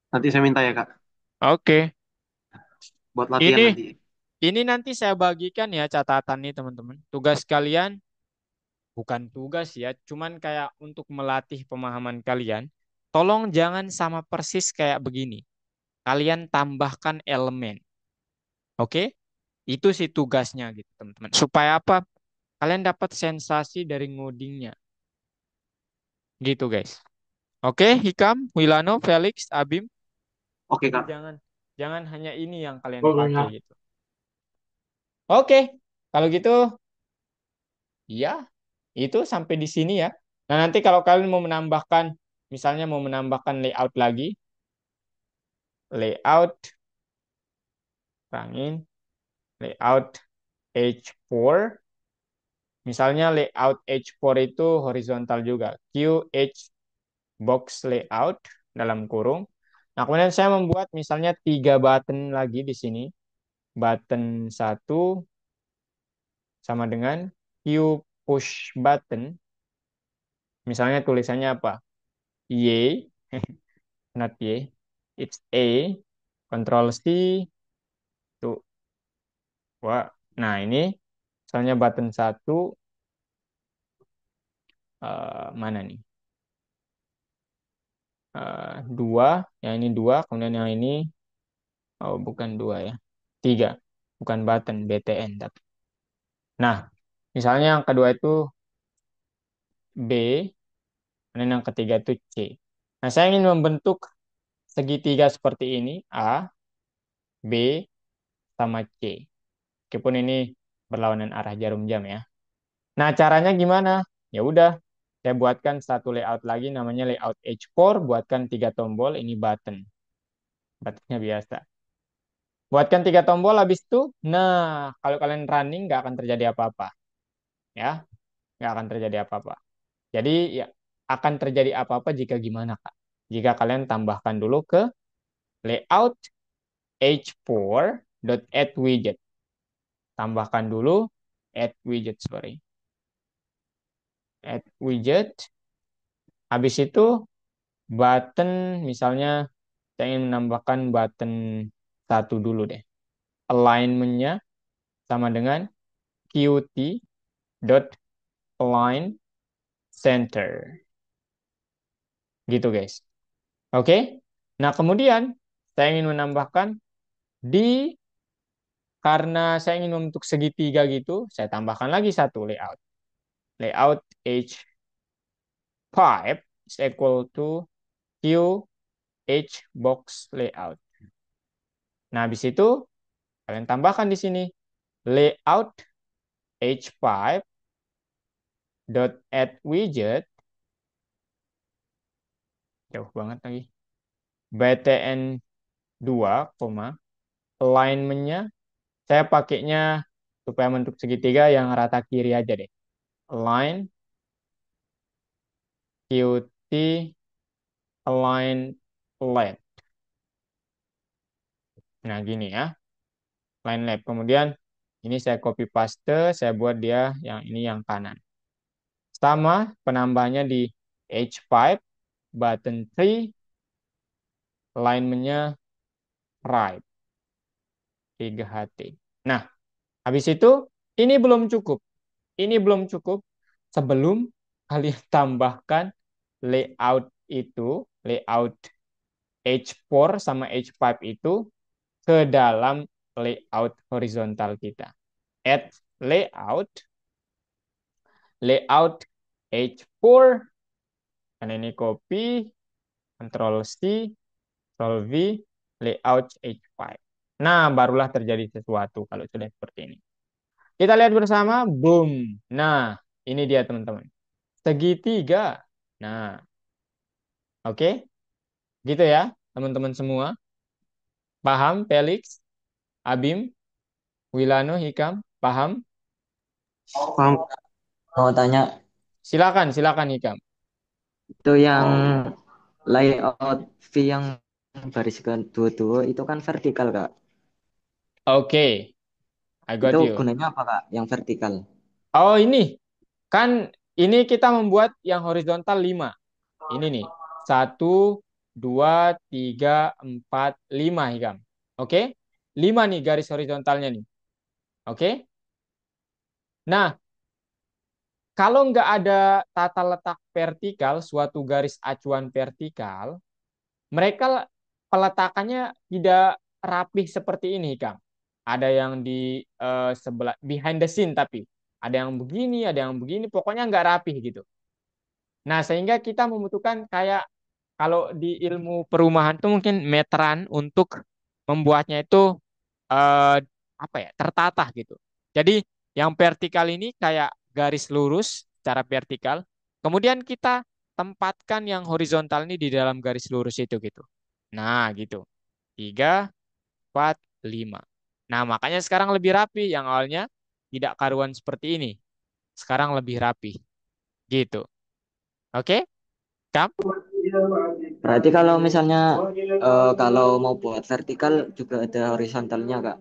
nanti saya minta ya, Kak, Oke. buat latihan Ini, nanti. ini nanti saya bagikan ya catatan nih teman-teman. Tugas kalian bukan tugas ya, cuman kayak untuk melatih pemahaman kalian. Tolong jangan sama persis kayak begini. Kalian tambahkan elemen. Oke? Itu sih tugasnya gitu, teman-teman. Supaya apa? Kalian dapat sensasi dari ngodingnya. Gitu, guys. Oke, Hikam, Wilano, Felix, Abim. Oke, Jadi Kak. jangan jangan hanya ini yang kalian Oke, pakai Kak. gitu. Oke, kalau gitu ya itu sampai di sini ya. Nah, nanti kalau kalian mau menambahkan, misalnya mau menambahkan layout lagi, layout, kurangin, layout H4, misalnya layout H4 itu horizontal juga, QH box layout dalam kurung. Nah, kemudian saya membuat misalnya 3 button lagi di sini. Button 1 sama dengan Q push button. Misalnya tulisannya apa? Y, not Y, it's A. Control C, tuh. Wah. Nah, ini misalnya button 1, mana nih? 2, yang ini 2, kemudian yang ini, oh bukan 2 ya. 3, bukan button, BTN. Tapi. Nah, misalnya yang kedua itu B, kemudian yang ketiga itu C. Nah, saya ingin membentuk segitiga seperti ini, A, B, sama C. Meskipun ini berlawanan arah jarum jam ya. Nah, caranya gimana? Ya udah, saya buatkan satu layout lagi namanya layout H4, buatkan 3 tombol, ini button. Buttonnya biasa. Buatkan 3 tombol habis itu, nah, kalau kalian running nggak akan terjadi apa-apa. Ya, nggak akan terjadi apa-apa. Jadi, ya, akan terjadi apa-apa jika gimana, Kak? Jika kalian tambahkan dulu ke layout h4.add widget. Tambahkan dulu add widget, sorry. Add widget. Habis itu button, misalnya saya ingin menambahkan button 1 dulu deh. Alignment-nya sama dengan qt dot align center. Gitu guys. Oke. Nah, kemudian saya ingin menambahkan di, karena saya ingin membentuk segitiga gitu, saya tambahkan lagi satu layout. Layout H5 is equal to Q H box layout. Nah, habis itu kalian tambahkan di sini layout H5 dot add widget, jauh banget lagi, btn 2, alignment-nya saya pakainya supaya bentuk segitiga yang rata kiri aja deh. Align qt align left. Nah, gini ya. Line left. Kemudian ini saya copy paste, saya buat dia yang ini yang kanan. Sama penambahannya di H5 button 3, alignment-nya right, 3HT. Nah, habis itu ini belum cukup. Ini belum cukup sebelum kalian tambahkan layout itu, layout H4 sama H5 itu ke dalam layout horizontal kita. Add layout H4, karena ini copy, Ctrl C, Ctrl V, layout H5. Nah, barulah terjadi sesuatu kalau sudah seperti ini. Kita lihat bersama, boom. Nah, ini dia teman-teman. Segitiga. Nah, oke. Gitu ya, teman-teman semua. Paham, Felix, Abim, Wilano, Hikam? Paham? Paham. Mau tanya Silakan, silakan Hikam. itu yang layout V yang baris kedua-dua itu kan vertikal Kak. Oke, I Itu got you. gunanya apa Kak? Yang vertikal. Oh, kan ini kita membuat yang horizontal 5. Ini nih, 1, 2, 3, 4, 5 Hikam. Oke, 5 nih garis horizontalnya nih. Oke, nah kalau nggak ada tata letak vertikal, suatu garis acuan vertikal, mereka peletakannya tidak rapih seperti ini, Kang. Ada yang di sebelah behind the scene tapi ada yang begini, ada yang begini, pokoknya nggak rapih gitu. Nah, sehingga kita membutuhkan kayak kalau di ilmu perumahan itu mungkin meteran untuk membuatnya itu eh, apa ya, tertata gitu. Jadi yang vertikal ini kayak garis lurus secara vertikal. Kemudian kita tempatkan yang horizontal ini di dalam garis lurus itu gitu. Nah, gitu. 3, 4, 5. Nah, makanya sekarang lebih rapi. Yang awalnya tidak karuan seperti ini. Sekarang lebih rapi. Gitu. Oke? Kam? Berarti kalau misalnya kalau mau buat vertikal juga ada horizontalnya, Kak.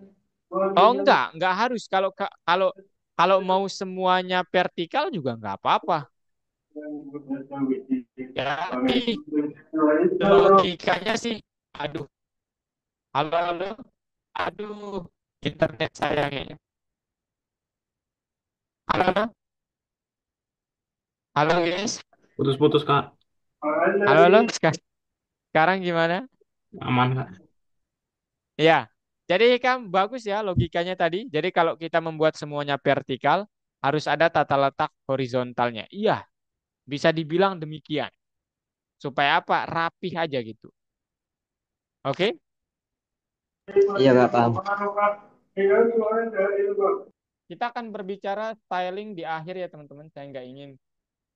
Oh, enggak harus. Kalau kalau mau semuanya vertikal juga enggak apa-apa. Jadi logikanya sih, aduh, halo, halo, aduh, internet saya kayaknya. Halo, halo, halo guys, Putus-putus, Kak. halo, halo. Sekarang gimana? Aman, Kak. Ya, jadi kan bagus ya logikanya tadi. Jadi kalau kita membuat semuanya vertikal, harus ada tata letak horizontalnya. Iya, bisa dibilang demikian. Supaya apa? Rapih aja gitu. Oke? Iya, Kak, paham. Kita akan berbicara styling di akhir ya teman-teman. Saya nggak ingin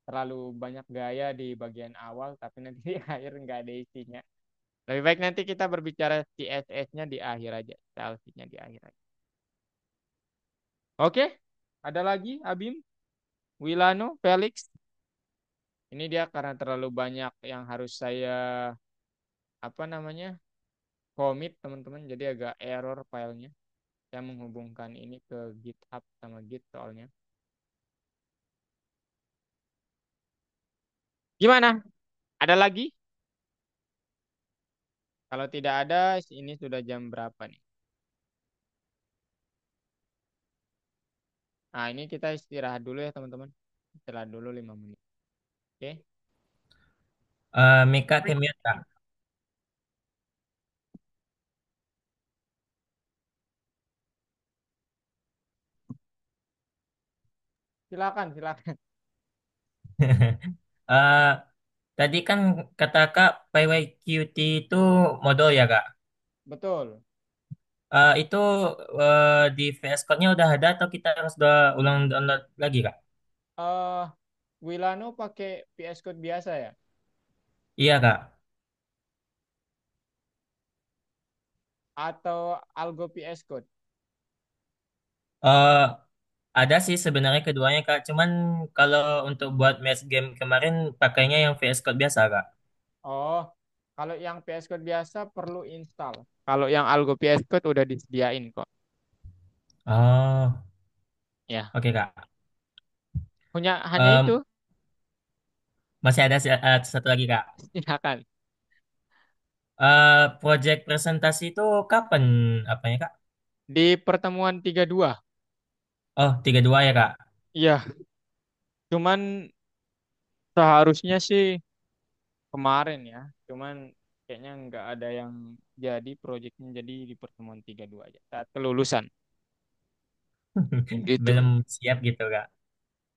terlalu banyak gaya di bagian awal, tapi nanti di akhir nggak ada isinya. Lebih baik nanti kita berbicara CSS-nya di akhir aja, style sheet-nya di akhir aja. Oke, ada lagi Abim, Wilano, Felix. Ini dia karena terlalu banyak yang harus saya apa namanya commit teman-teman, jadi agak error filenya. Saya menghubungkan ini ke GitHub sama Git soalnya. Gimana? Ada lagi? Kalau tidak ada, ini sudah jam berapa nih? Nah, ini kita istirahat dulu ya teman-teman. Istirahat dulu 5 menit. Oke, Mika Timur, Kak. silakan, silakan. Eh, Tadi kan kata Kak PYQT itu modal ya, Kak. Betul. Itu di VS Code-nya udah ada atau kita harus udah ulang download lagi, Kak? eh Wilano pakai VS Code biasa ya? Iya, Kak. Atau Algo VS Code? Eh ada sih sebenarnya keduanya, Kak. Cuman kalau untuk buat match game kemarin pakainya yang VS Code biasa, Kak. Oh, kalau yang VS Code biasa perlu install. Kalau yang Algo VS Code udah disediain kok. Oh, Ya, oke, Kak. punya hanya itu. Em, Masih ada satu lagi, Kak. Silakan. Project presentasi itu kapan apanya, Kak? Di pertemuan 32. Oh, 32 ya, Kak. Iya, cuman seharusnya sih kemarin ya. Cuman kayaknya nggak ada yang jadi proyeknya jadi di pertemuan 32 aja. Saat kelulusan. Gitu. Belum siap gitu, Kak.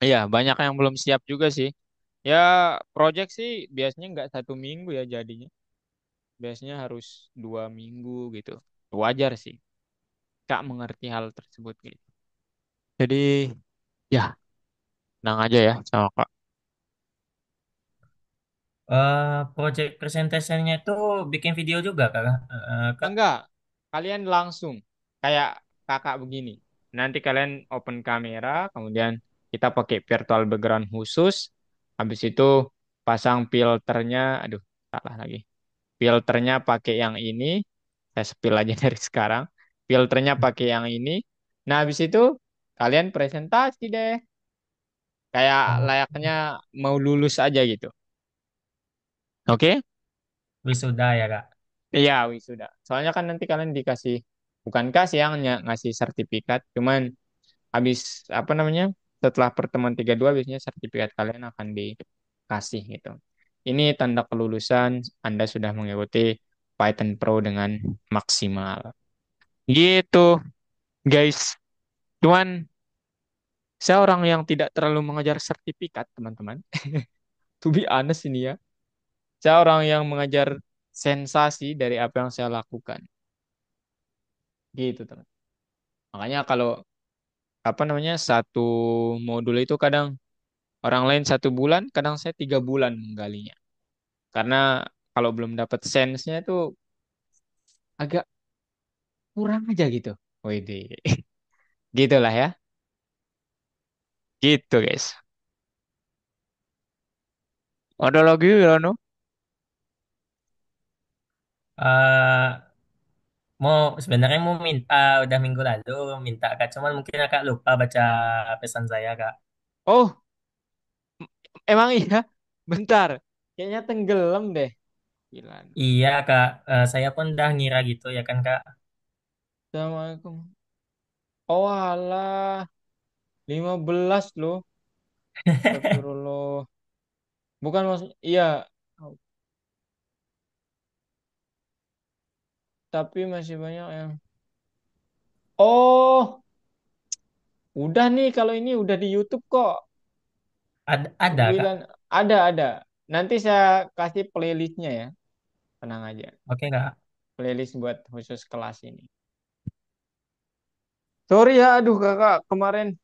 Iya, banyak yang belum siap juga sih. Ya, project sih biasanya nggak 1 minggu ya jadinya. Biasanya harus 2 minggu gitu. Wajar sih. Kak mengerti hal tersebut gitu. Jadi, ya, tenang aja ya sama Kak. Project presentasinya itu bikin video juga, Kak. Kak. Enggak, kalian langsung kayak kakak begini. Nanti kalian open kamera, kemudian kita pakai virtual background khusus. Habis itu pasang filternya, aduh, salah lagi. Filternya pakai yang ini. Saya spill aja dari sekarang. Filternya pakai yang ini. Nah, habis itu kalian presentasi deh. Kayak Oh, layaknya mau lulus aja gitu. Oke? wisuda ya, Kak. Iya, wisuda. Soalnya kan nanti kalian dikasih, bukan kasih yang ngasih sertifikat. Cuman habis, apa namanya, setelah pertemuan 32 biasanya sertifikat kalian akan dikasih gitu. Ini tanda kelulusan Anda sudah mengikuti Python Pro dengan maksimal. Gitu, guys. Cuman saya orang yang tidak terlalu mengejar sertifikat, teman-teman. To be honest ini ya. Saya orang yang mengejar sensasi dari apa yang saya lakukan. Gitu, teman. Makanya kalau apa namanya satu modul itu kadang Orang lain 1 bulan, kadang saya 3 bulan menggalinya. Karena kalau belum dapat sense-nya itu agak kurang aja gitu. Wih, gitulah ya. Gitu guys. Ada lagi ya, no? Eh, mau sebenarnya mau minta udah minggu lalu minta kak, cuman mungkin akak lupa baca pesan saya kak. Oh, emang iya? Bentar. Kayaknya tenggelam deh. Gila. Iya kak. Saya pun udah ngira gitu ya kan kak. Assalamualaikum. Oh alah, 15 loh. Astagfirullah. Bukan maksud, iya. Tapi masih banyak yang. Oh, udah nih kalau ini udah di YouTube kok. Ada kak. Wilan, ada. Nanti saya kasih playlistnya ya. Tenang aja. Oke kak. Playlist buat khusus kelas ini. Sorry ya, aduh kakak. Kemarin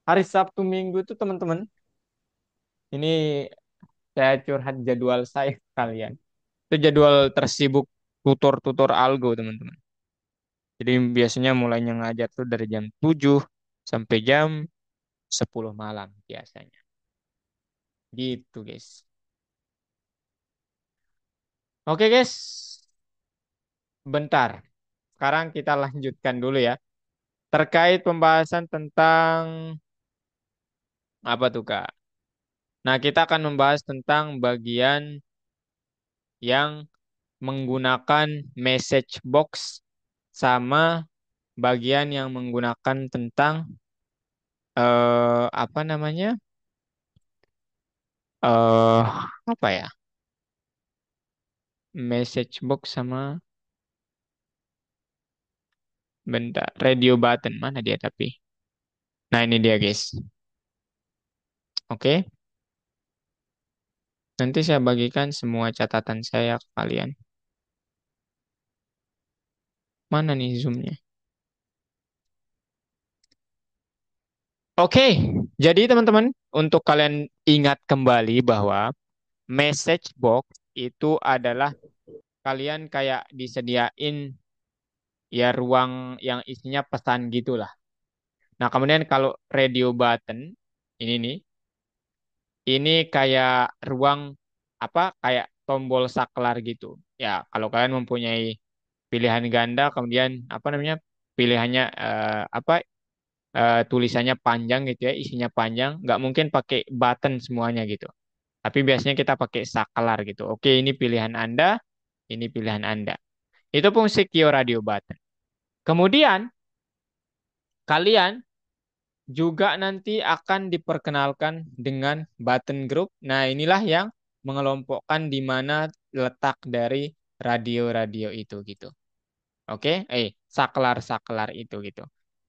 hari Sabtu Minggu tuh teman-teman. Ini saya curhat jadwal saya ke kalian. Itu jadwal tersibuk tutor-tutor algo teman-teman. Jadi biasanya mulainya ngajar tuh dari jam 7 sampai jam 10 malam biasanya. Gitu guys. Oke guys, bentar. Sekarang kita lanjutkan dulu ya. Terkait pembahasan tentang apa tuh Kak? Nah, kita akan membahas tentang bagian yang menggunakan message box sama bagian yang menggunakan tentang apa namanya? eh apa ya? Message box sama bentar, radio button mana dia tapi? Nah, ini dia guys. Oke. Nanti saya bagikan semua catatan saya ke kalian. Mana nih zoomnya? Oke, jadi teman-teman, untuk kalian ingat kembali bahwa message box itu adalah kalian kayak disediain ya ruang yang isinya pesan gitulah. Nah, kemudian kalau radio button ini nih, ini kayak ruang apa? Kayak tombol saklar gitu. Ya, kalau kalian mempunyai pilihan ganda, kemudian apa namanya? Pilihannya apa? Tulisannya panjang gitu ya, isinya panjang, nggak mungkin pakai button semuanya gitu. Tapi biasanya kita pakai saklar gitu. Oke, ini pilihan Anda, ini pilihan Anda. Itu fungsi Kio Radio Button. Kemudian kalian juga nanti akan diperkenalkan dengan button group. Nah, inilah yang mengelompokkan di mana letak dari radio-radio itu gitu. Oke, saklar-saklar itu gitu.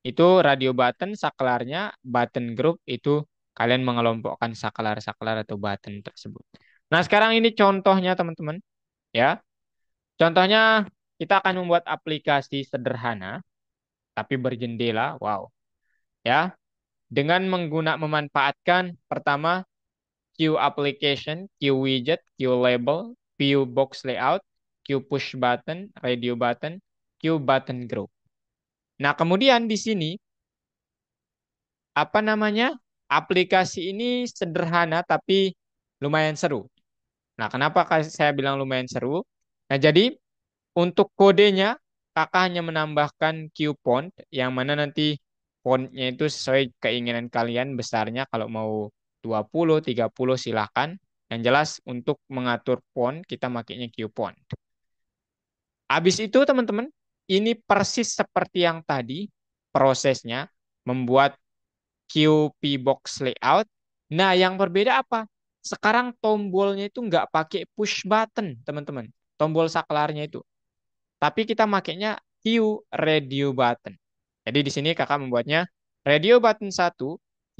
Itu radio button, saklarnya, button group itu kalian mengelompokkan saklar-saklar atau button tersebut. Nah, sekarang ini contohnya teman-teman, ya. Contohnya kita akan membuat aplikasi sederhana tapi berjendela, wow, ya. Dengan memanfaatkan pertama Q application, Q widget, Q label, Q box layout, Q push button, radio button, Q button group. Nah, kemudian di sini apa namanya? Aplikasi ini sederhana tapi lumayan seru. Nah, kenapa saya bilang lumayan seru? Nah, jadi untuk kodenya kakak hanya menambahkan Q font yang mana nanti fontnya itu sesuai keinginan kalian besarnya kalau mau 20, 30 silahkan. Yang jelas untuk mengatur font kita makainya Q font. Habis itu teman-teman, ini persis seperti yang tadi prosesnya membuat QP box layout. Nah, yang berbeda apa? Sekarang tombolnya itu nggak pakai push button, teman-teman. Tombol saklarnya itu. Tapi kita makainya Q radio button. Jadi di sini kakak membuatnya radio button 1,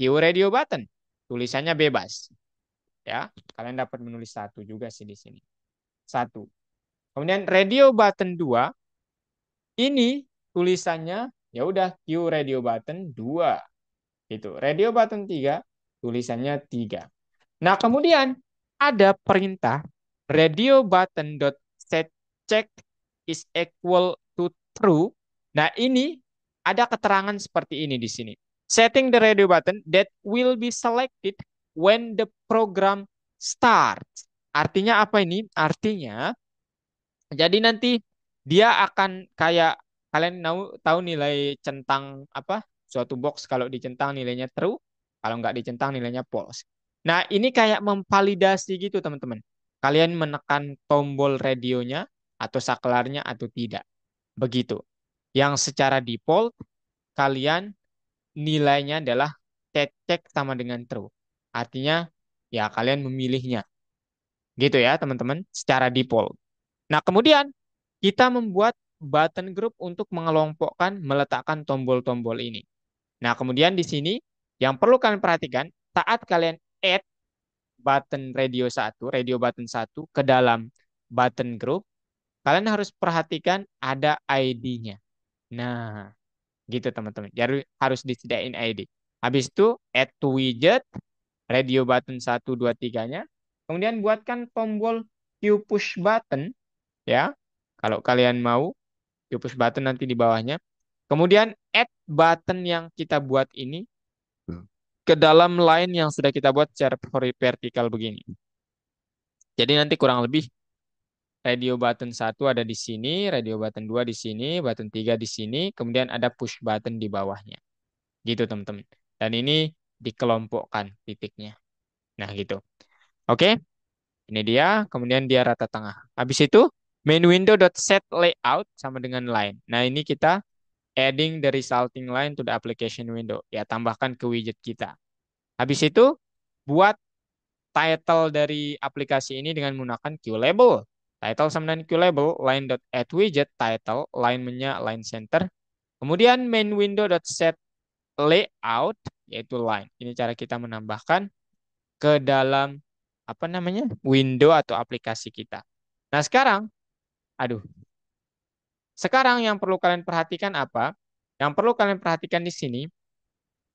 Q radio button. Tulisannya bebas. Ya, kalian dapat menulis satu juga sih di sini. Satu. Kemudian radio button 2, ini tulisannya ya udah Q radio button 2. Itu. Radio button 3, Tulisannya 3. Nah, kemudian ada perintah radio button dot set check is equal to true. Nah, ini ada keterangan seperti ini di sini. Setting the radio button that will be selected when the program starts. Artinya apa ini? Artinya jadi nanti dia akan kayak kalian tahu nilai centang apa? Suatu box kalau dicentang nilainya true, kalau nggak dicentang nilainya false. Nah, ini kayak memvalidasi gitu, teman-teman. Kalian menekan tombol radionya atau saklarnya atau tidak. Begitu. Yang secara default kalian nilainya adalah cek sama dengan true. Artinya ya kalian memilihnya. Gitu ya, teman-teman, secara default. Nah, kemudian kita membuat button group untuk mengelompokkan, meletakkan tombol-tombol ini. Nah, kemudian di sini yang perlu kalian perhatikan, saat kalian add button radio button satu ke dalam button group, kalian harus perhatikan ada ID-nya. Nah, gitu teman-teman. Jadi harus disediain ID. Habis itu add to widget, radio button 1, 2, 3-nya. Kemudian buatkan tombol Q push button, ya. Kalau kalian mau, Q push button nanti di bawahnya. Kemudian add button yang kita buat ini ke dalam line yang sudah kita buat secara vertikal begini. Jadi nanti kurang lebih radio button 1 ada di sini, radio button 2 di sini, button 3 di sini, kemudian ada push button di bawahnya. Gitu teman-teman. Dan ini dikelompokkan titiknya. Nah gitu. Oke, ini dia, kemudian dia rata tengah. Habis itu main window dot set layout sama dengan line. Nah, ini kita adding the resulting line to the application window. Ya, tambahkan ke widget kita. Habis itu buat title dari aplikasi ini dengan menggunakan QLabel. Title sama dengan QLabel, line.add widget, title, line-nya line center. Kemudian main window.set layout, yaitu line. Ini cara kita menambahkan ke dalam apa namanya window atau aplikasi kita. Nah sekarang, aduh, sekarang yang perlu kalian perhatikan apa? Yang perlu kalian perhatikan di sini,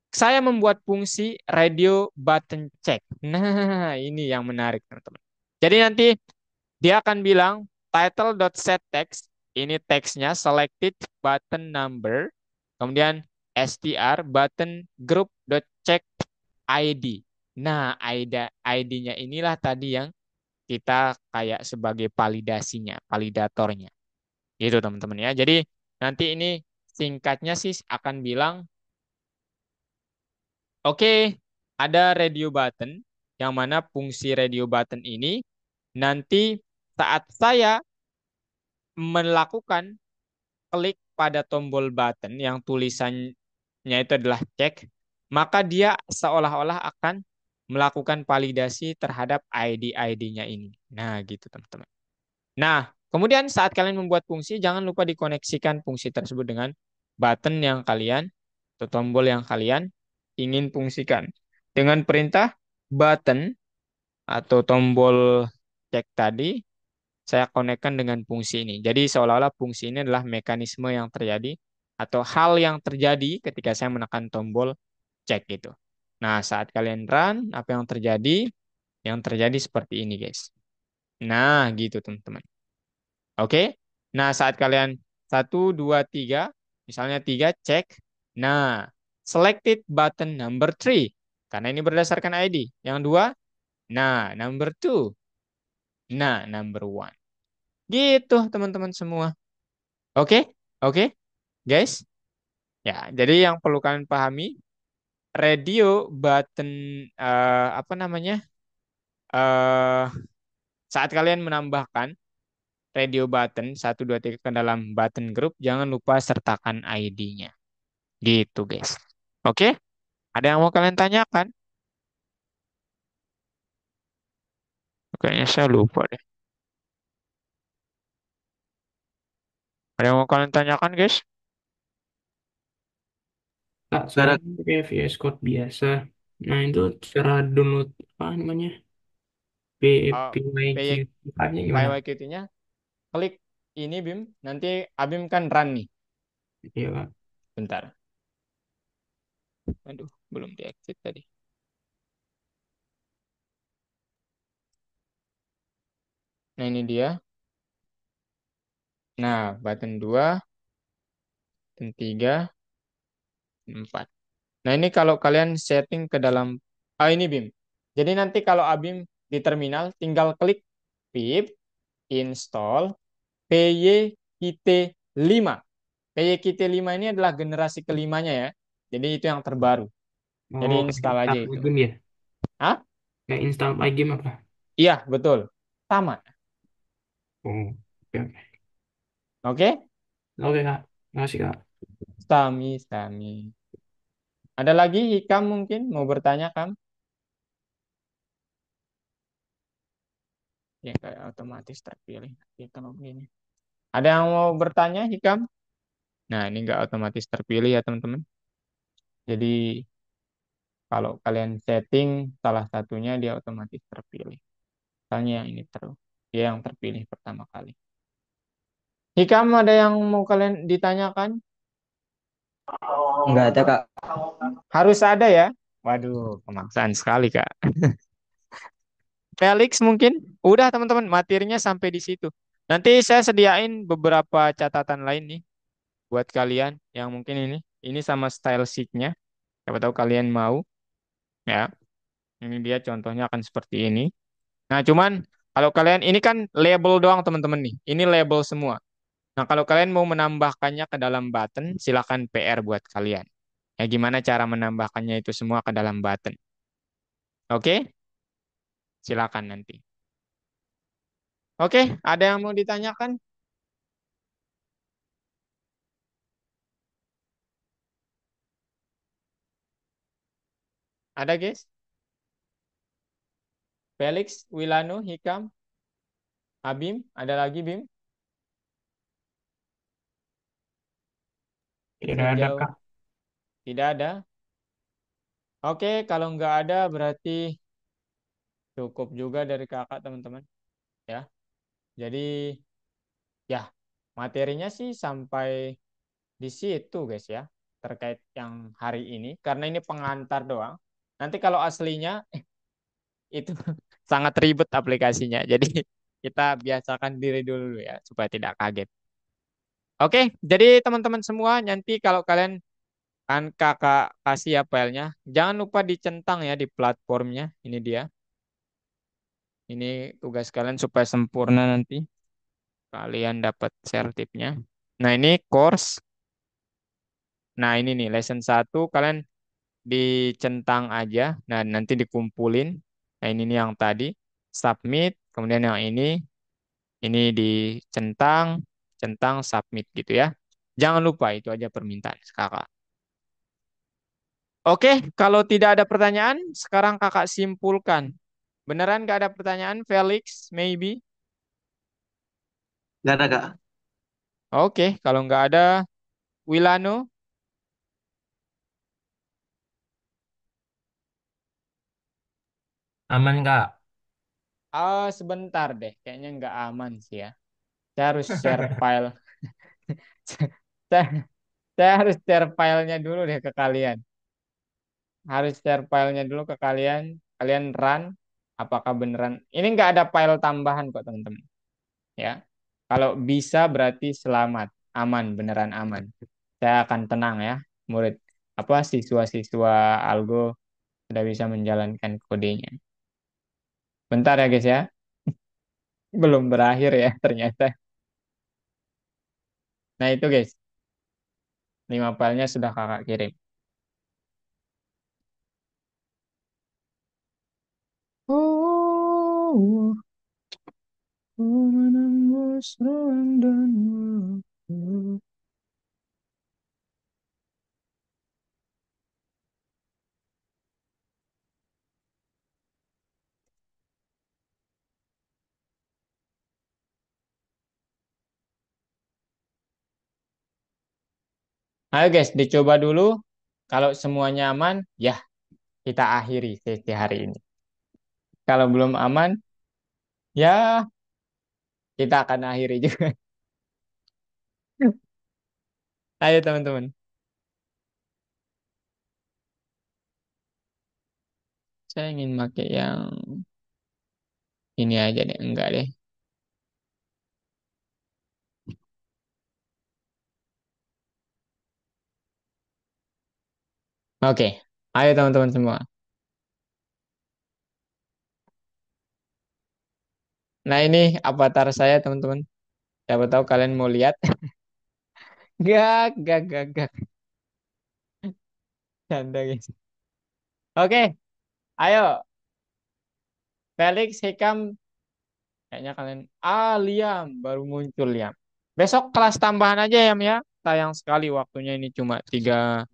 saya membuat fungsi radio button check. Nah, ini yang menarik, teman-teman. Jadi nanti dia akan bilang title.setText, ini teksnya selected button number, kemudian str button group.check ID. Nah, ID-nya inilah tadi yang kita kayak sebagai validasinya, validatornya. Gitu teman-teman ya. Jadi nanti ini singkatnya sih akan bilang, oke, ada radio button, yang mana fungsi radio button ini nanti saat saya melakukan klik pada tombol button yang tulisannya itu adalah cek, maka dia seolah-olah akan melakukan validasi terhadap ID-ID-nya ini. Nah, gitu teman-teman. Nah, kemudian saat kalian membuat fungsi, jangan lupa dikoneksikan fungsi tersebut dengan button yang kalian atau tombol yang kalian ingin fungsikan. Dengan perintah button atau tombol cek tadi, saya konekkan dengan fungsi ini. Jadi seolah-olah fungsi ini adalah mekanisme yang terjadi atau hal yang terjadi ketika saya menekan tombol cek itu. Nah, saat kalian run, apa yang terjadi? Yang terjadi seperti ini, guys. Nah, gitu teman-teman. Oke. Nah, saat kalian 1, 2, 3, misalnya 3 cek. Nah, selected button number 3. Karena ini berdasarkan ID. Yang 2, nah, number 2. Nah, number 1. Gitu, teman-teman semua. Oke? Oke, guys. Ya, jadi yang perlu kalian pahami, radio button apa namanya? eh saat kalian menambahkan radio button 1, 2, 3 ke dalam button group, jangan lupa sertakan ID-nya. Gitu, guys. Oke? Ada yang mau kalian tanyakan? Kayaknya saya lupa deh. Ada yang mau kalian tanyakan, guys? Kak, saya Cara kan pakai VS Code biasa. Nah, itu cara download apa namanya? Oh, PYQ-nya gimana? PYQT-nya klik ini Bim, nanti Abim kan run nih. Iya, Kak. Bentar. Aduh, belum di-exit tadi. Nah, ini dia. Nah, button 2, button 3, 4. Nah, ini kalau kalian setting ke dalam, ini BIM. Jadi nanti kalau Abim di terminal, tinggal klik pip, install, PYKT5. PYKT5 ini adalah generasi kelimanya ya. Jadi itu yang terbaru. Jadi Oh, kayak install aja install itu. game ya? Hah? Kayak install my game apa? Iya, betul. Sama. Oh, oke, oke. Oke? Oke, Kak. Makasih, Kak. Sami, sami. Ada lagi Hikam mungkin mau bertanya, Kam? Ya, kayak otomatis terpilih. Nanti kalau begini. Ada yang mau bertanya, Hikam? Nah, ini nggak otomatis terpilih ya, teman-teman. Jadi, kalau kalian setting salah satunya, dia otomatis terpilih. Misalnya yang ini terus. Dia yang terpilih pertama kali. Hikam, ada yang mau kalian ditanyakan? Enggak ada, Kak. Harus ada ya? Waduh, kemaksaan sekali, Kak. Felix mungkin? Udah, teman-teman. Materinya sampai di situ. Nanti saya sediain beberapa catatan lain nih buat kalian yang mungkin ini. Ini sama style sheet-nya. Siapa tahu kalian mau. Ya, ini dia contohnya akan seperti ini. Nah, cuman kalau kalian ini kan label doang teman-teman nih. Ini label semua. Nah, kalau kalian mau menambahkannya ke dalam button, silakan PR buat kalian. Ya, gimana cara menambahkannya itu semua ke dalam button? Oke? Silakan nanti. Oke, ada yang mau ditanyakan? Ada, guys? Felix, Wilano, Hikam, Abim, ada lagi Bim? Tidak ada, Sejauh Kak. tidak ada. Oke, kalau nggak ada berarti cukup juga dari kakak teman-teman. Ya, jadi ya materinya sih sampai di situ guys ya terkait yang hari ini karena ini pengantar doang. Nanti kalau aslinya itu sangat ribet aplikasinya. Jadi kita biasakan diri dulu ya supaya tidak kaget. Oke, jadi teman-teman semua nanti kalau kalian kan kakak kasih ya filenya, jangan lupa dicentang ya di platformnya. Ini dia. Ini tugas kalian supaya sempurna nanti kalian dapat sertipnya. Nah, ini course. Nah, ini nih lesson 1 kalian dicentang aja. Nah, nanti dikumpulin. Nah, ini nih yang tadi submit, kemudian yang ini dicentang, centang submit gitu ya. Jangan lupa itu aja permintaan kakak. Oke, kalau tidak ada pertanyaan, sekarang kakak simpulkan. Beneran gak ada pertanyaan, Felix? Maybe? Nggak ada, Kak. Oke, kalau nggak ada, Wilano? Aman, Kak. Sebentar deh, kayaknya nggak aman sih ya. Saya harus share file. Saya, saya harus share filenya dulu deh ke kalian. Harus share filenya dulu ke kalian. Kalian run. Apakah beneran? Ini nggak ada file tambahan kok teman-teman. Ya, kalau bisa berarti selamat, aman, beneran aman. Saya akan tenang ya, murid apa siswa-siswa Algo sudah bisa menjalankan kodenya. Bentar ya guys ya, belum berakhir ya ternyata. Nah itu guys, 5 filenya sudah kakak kirim. Oh, ku menembus ruang dan waktu. Ayo guys, dicoba dulu. Kalau semuanya aman, ya kita akhiri sesi hari ini. Kalau belum aman, ya kita akan akhiri juga. Ayo teman-teman. Saya ingin pakai yang ini aja deh, enggak deh. Oke, ayo teman-teman semua. Nah ini avatar saya teman-teman. Siapa tahu kalian mau lihat. Gak, gak, gak, gak. Canda guys. Oke, ayo. Felix, Hikam, kayaknya kalian. Ah, Liam, baru muncul Liam. Besok kelas tambahan aja ya. Sayang sekali waktunya ini cuma tinggal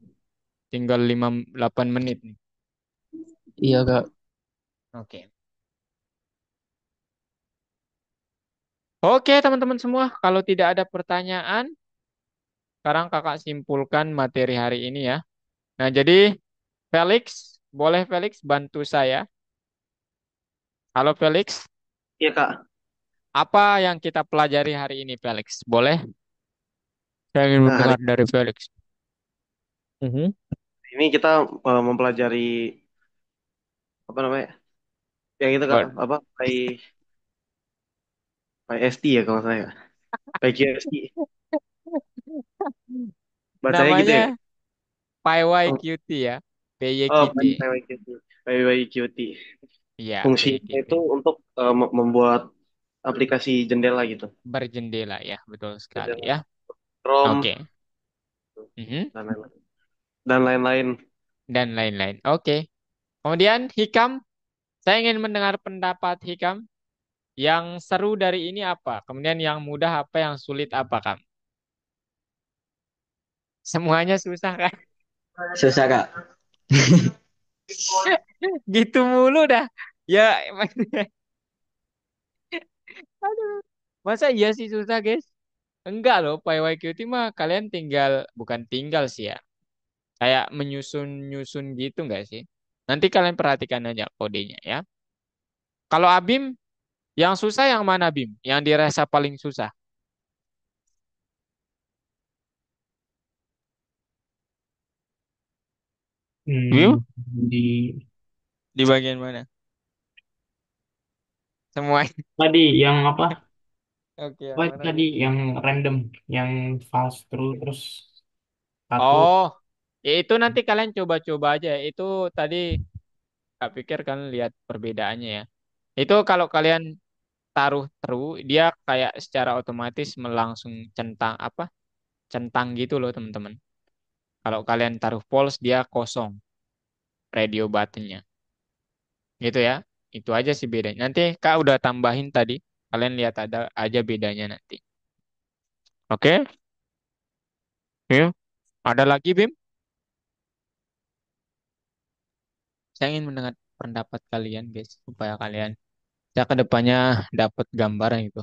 8 menit nih. Iya kak. Oke. Oke, teman-teman semua. Kalau tidak ada pertanyaan, sekarang kakak simpulkan materi hari ini ya. Nah, jadi Felix, boleh Felix bantu saya? Halo Felix, Iya Kak. apa yang kita pelajari hari ini Felix? Boleh? Saya ingin Nah, hari mendengar dari Felix. Mhm. ini kita mempelajari apa namanya? Yang itu Kak, What? apa? PyST ya kalau saya. PyQST. Bacanya gitu ya. Namanya Oh, PyYQT ya. oh PYQT. PyQT. PyQT. Iya, Fungsinya PYQT. itu untuk membuat aplikasi jendela gitu. Berjendela ya, betul sekali Jendela ya. Chrome Oke. Mhm. dan lain-lain. Dan lain-lain. Dan lain-lain. Oke. Kemudian Hikam, saya ingin mendengar pendapat Hikam. Yang seru dari ini apa? Kemudian yang mudah apa, yang sulit apa, Kam? Semuanya susah kan? Susah Kak. Gitu mulu dah. Ya, aduh. Masa iya sih susah, guys? Enggak loh, PyYQT mah kalian tinggal, bukan tinggal sih ya. Kayak menyusun-nyusun gitu nggak sih? Nanti kalian perhatikan aja kodenya ya. Kalau Abim, yang susah yang mana Bim? Yang dirasa paling susah? Bim? Di Di bagian mana? Semua. tadi yang apa? Oke, Apa yang itu mana tadi Bim? yang random, yang fast terus satu. Oh, ya itu nanti kalian coba-coba aja. Itu tadi tak pikir kalian lihat perbedaannya ya. Itu kalau kalian taruh true, dia kayak secara otomatis melangsung centang apa? Centang gitu loh teman-teman. Kalau kalian taruh false, dia kosong radio buttonnya. Gitu ya. Itu aja sih bedanya. Nanti Kak udah tambahin tadi. Kalian lihat ada aja bedanya nanti. Oke? Yuk. Ada lagi Bim? Saya ingin mendengar pendapat kalian guys. Supaya kalian ya ke depannya dapat gambaran gitu.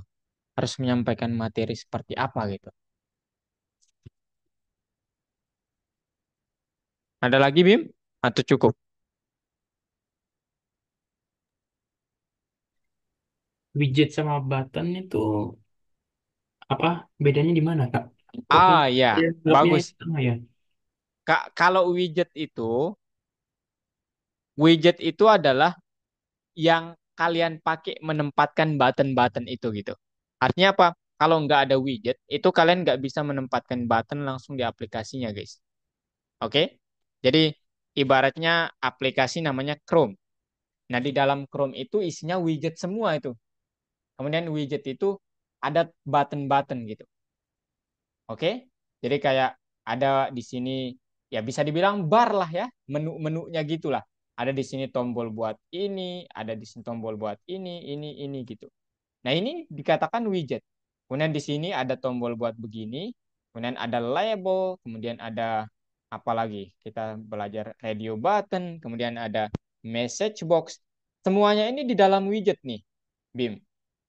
Harus menyampaikan materi seperti apa gitu. Ada lagi Bim? Atau cukup? Widget sama button itu apa bedanya di mana Kak? Kok Ah ya, dia anggapnya bagus. sama ya? Kak, kalau widget itu adalah yang kalian pakai menempatkan button-button itu gitu. Artinya apa? Kalau nggak ada widget, itu kalian nggak bisa menempatkan button langsung di aplikasinya, guys. Oke? Jadi, ibaratnya aplikasi namanya Chrome. Nah, di dalam Chrome itu isinya widget semua itu. Kemudian widget itu ada button-button gitu. Oke? Jadi kayak ada di sini ya bisa dibilang bar lah ya, menu-menunya gitulah. Ada di sini tombol buat ini, ada di sini tombol buat ini gitu. Nah, ini dikatakan widget. Kemudian di sini ada tombol buat begini, kemudian ada label, kemudian ada apa lagi? Kita belajar radio button, kemudian ada message box. Semuanya ini di dalam widget nih, Bim.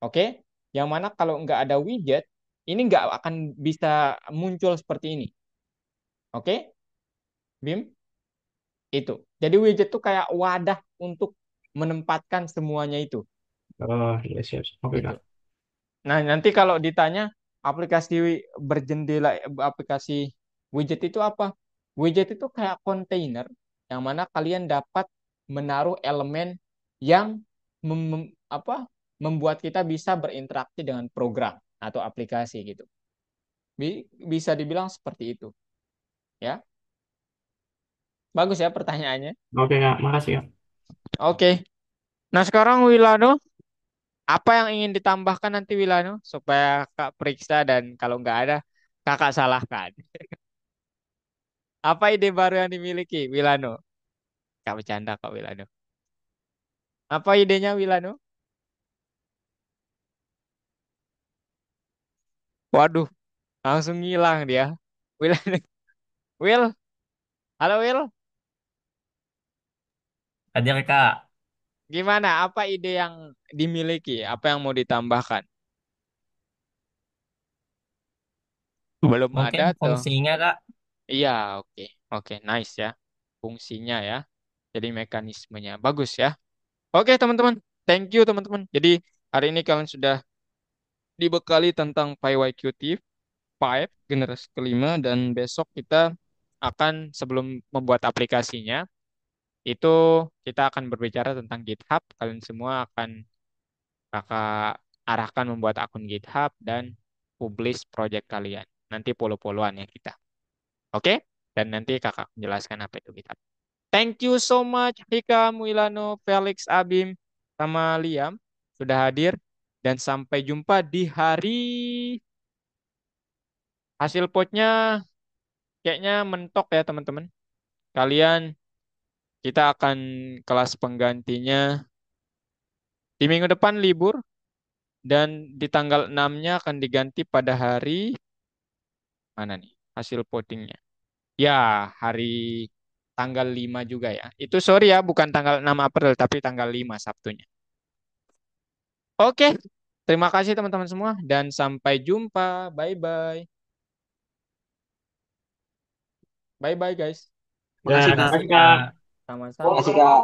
Oke? Yang mana kalau nggak ada widget, ini nggak akan bisa muncul seperti ini. Oke? Bim? Itu. Jadi widget tuh kayak wadah untuk menempatkan semuanya itu. Oh iya siap. Oke Gitu. Kak. Nah, nanti kalau ditanya aplikasi berjendela, aplikasi widget itu apa? Widget itu kayak kontainer yang mana kalian dapat menaruh elemen yang membuat kita bisa berinteraksi dengan program atau aplikasi gitu. Bisa dibilang seperti itu, ya. Bagus ya pertanyaannya. Oke Kak, makasih Kak. Oke. Nah sekarang Wilano, apa yang ingin ditambahkan nanti Wilano supaya Kak periksa dan kalau nggak ada Kakak salahkan. Apa ide baru yang dimiliki Wilano? Kak bercanda Kak Wilano. Apa idenya Wilano? Waduh, langsung ngilang dia. Wilano. Will, halo Will. Hadir Kak. Gimana? Apa ide yang dimiliki? Apa yang mau ditambahkan? Belum Mungkin ada tuh. fungsinya Kak. Iya, oke. Oke, nice ya. Fungsinya ya. Jadi mekanismenya bagus ya. Oke, teman-teman. Thank you, teman-teman. Jadi hari ini kalian sudah dibekali tentang PyYQt 5 generasi kelima dan besok kita akan sebelum membuat aplikasinya itu kita akan berbicara tentang GitHub. Kalian semua akan kakak arahkan membuat akun GitHub dan publish project kalian. Nanti follow-followan ya kita. Oke? Dan nanti kakak menjelaskan apa itu GitHub. Thank you so much Hikam, Wilano, Felix, Abim, sama Liam sudah hadir. Dan sampai jumpa di hari hasil potnya kayaknya mentok ya teman-teman. Kalian kita akan kelas penggantinya di minggu depan libur dan di tanggal 6-nya akan diganti pada hari mana nih hasil votingnya. Ya, hari tanggal 5 juga ya. Itu sorry ya, bukan tanggal 6 April tapi tanggal 5 Sabtunya. Oke, terima kasih teman-teman semua dan sampai jumpa. Bye-bye. Bye-bye guys. Ya, Makasih Kak. makasih Makasih Kak. Kak. Sama-sama. Makasih Kak.